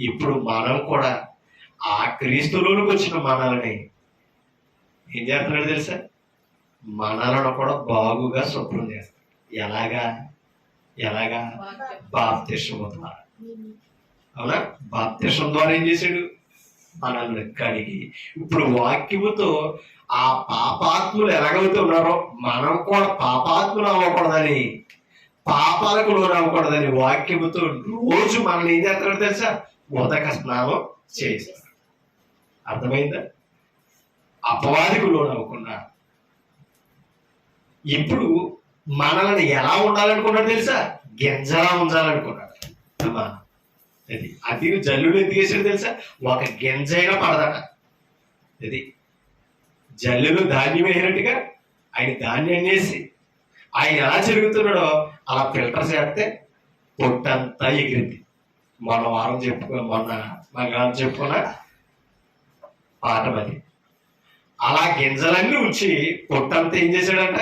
ఇప్పుడు మనం కూడా ఆ క్రీస్తులోనికి వచ్చిన మనల్ని ఏం చేస్తున్నాడు తెలుసా? మనలను కూడా బాగుగా శుభ్రం చేస్తాడు. ఎలాగా బాప్తిస్మము ద్వారా. అవునా? బాప్తిస్మం ద్వారా ఏం చేశాడు? మనల్ని కడిగి ఇప్పుడు వాక్యముతో ఆ పాపాత్ములు ఎలాగైతే ఉన్నారో మనం కూడా పాపాత్ములు అవ్వకూడదని, పాపాలకు లోను అవ్వకూడదని వాక్యముతో రోజు మనల్ని ఏం చేస్తాడో తెలుసా? ఉదక స్నానం చేస్తారు. అర్థమైందా? అపవాదికి లోను అవ్వకుండా ఇప్పుడు మనల్ని ఎలా ఉండాలనుకున్నాడు తెలుసా? గింజలా ఉంచాలనుకున్నాడు. అమ్మా అది జల్లుడు ఎందుకు వేసాడు తెలుసా? ఒక గింజైనా పడదట. ఇది జల్లులో ధాన్యం వేసినట్టుగా ఆయన ధాన్యం వేసి ఆయన ఎలా జరుగుతున్నాడో అలా ఫిల్టర్ చేస్తే పొట్టంతా ఎగిరింది. మొన్న మంగళవారం చెప్పుకున్న పాఠం అది. అలా గింజలన్నీ ఉంచి పొట్టంతా ఏం చేశాడంట?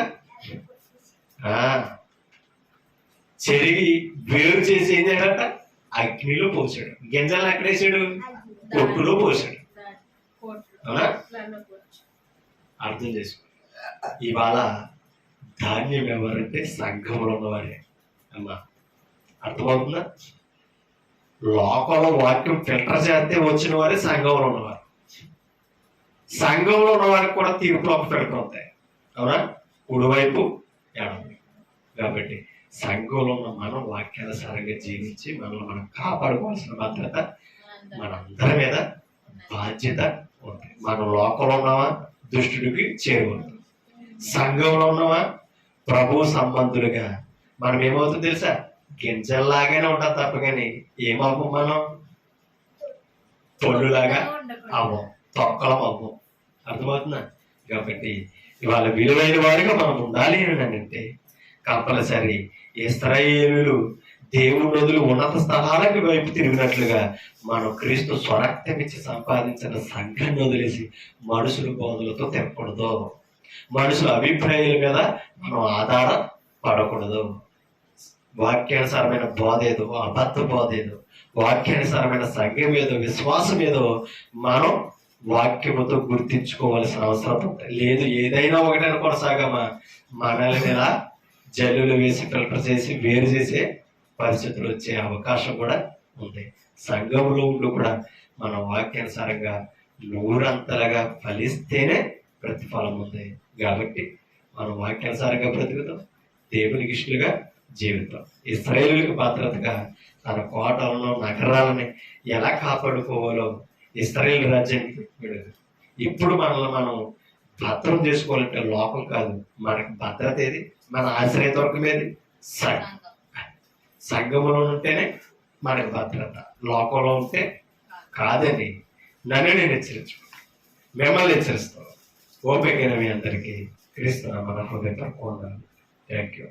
చెరిగి వేరు చేసి ఏం చేశాడంట? అగ్నిలో పోసాడు. గింజలను ఎక్కడేసాడు? పొట్టులో పోసాడు. అవునా? అర్థం చేసుకో. ఇవాళ ధాన్యం ఎవరంటే సంఘంలో ఉన్నవారే. అమ్మా అర్థమవుతుందా? లోకంలో వాక్యం ఫిల్టర్ చేస్తే వచ్చిన వారే సంఘంలో ఉన్నవారు. సంఘంలో ఉన్న వారికి కూడా తీర్పులో ఒక ఫిల్టర్ అవుతాయి. అవునా? కుడివైపు ఎడమవైపు. కాబట్టి సంఘంలో ఉన్న మనం వాక్యానుసారంగా జీవించి మనల్ని మనం కాపాడుకోవాల్సిన భద్రత మనందరి మీద బాధ్యత ఉంది. మనం లోకంలో ఉన్నావా? దుష్టుడికి చేరువవుతుంది. సంఘంలో ఉన్నావా? ప్రభు సంబంధులుగా మనం ఏమవుతుంది తెలుసా? గింజల్లాగానే ఉంటాం తప్ప కానీ ఏమవ్వం, మనం పొళ్ళులాగా అవ్వం, తొక్కలం అవ్వం. అర్థమవుతుందా? కాబట్టి ఇవాళ విలువైన వారిగా మనం ఉండాలి అంటే కంపల్సరీ ఇశ్రాయేలులు దేవుని నదులు ఉన్నత స్థలాలకు వైపు తిరిగినట్లుగా మనం క్రీస్తు స్వరక్తం ఇచ్చి సంపాదించిన సంఘాన్ని వదిలేసి మనుషుల బోధలతో తెప్పకూడదు. మనుషుల అభిప్రాయాల మీద మనం ఆధారపడకూడదు. వాక్యానుసారమైన బోధ ఏదో, అబద్ధ బోధ ఏదో, వాక్యానుసారమైన సంఘం ఏదో, విశ్వాసం ఏదో మనం వాక్యముతో గుర్తించుకోవాల్సిన అవసరం లేదు. ఏదైనా ఒకటైనా కొనసాగమా మనల్ని మీద జల్లులు వేసి ఫిల్టర్ చేసి వేరు చేసే పరిస్థితులు వచ్చే అవకాశం కూడా ఉంది. సంఘంలో ఉండి కూడా మన వాక్యానుసారంగా నూరంతలుగా ఫలిస్తేనే ప్రతిఫలం ఉంది. కాబట్టి మనం వాక్యానుసారంగా బ్రతుకుతాం, దేవునికి ఇష్టలుగా జీవితం. ఇశ్రాయేలులకు భద్రతగా తన కోటలను నగరాలని ఎలా కాపాడుకోవాలో ఇశ్రాయేలు రాజ్యానికి చెప్పాడు. ఇప్పుడు మనల్ని మనం భద్రం చేసుకోవాలంటే లోకం కాదు, మనకి భద్రత ఏది? మన ఆశ్రయదుర్గం ఏది? సంఘం. సంఘంలో ఉంటేనే మనకి భద్రత, లోకంలో ఉంటే కాదని నన్ను నేను హెచ్చరించుకుంటాను, మిమ్మల్ని హెచ్చరిస్తాను. ఓపికైన మీ అందరికీ క్రీస్తు మన హృదయపూర్వకంగా థ్యాంక్ యూ.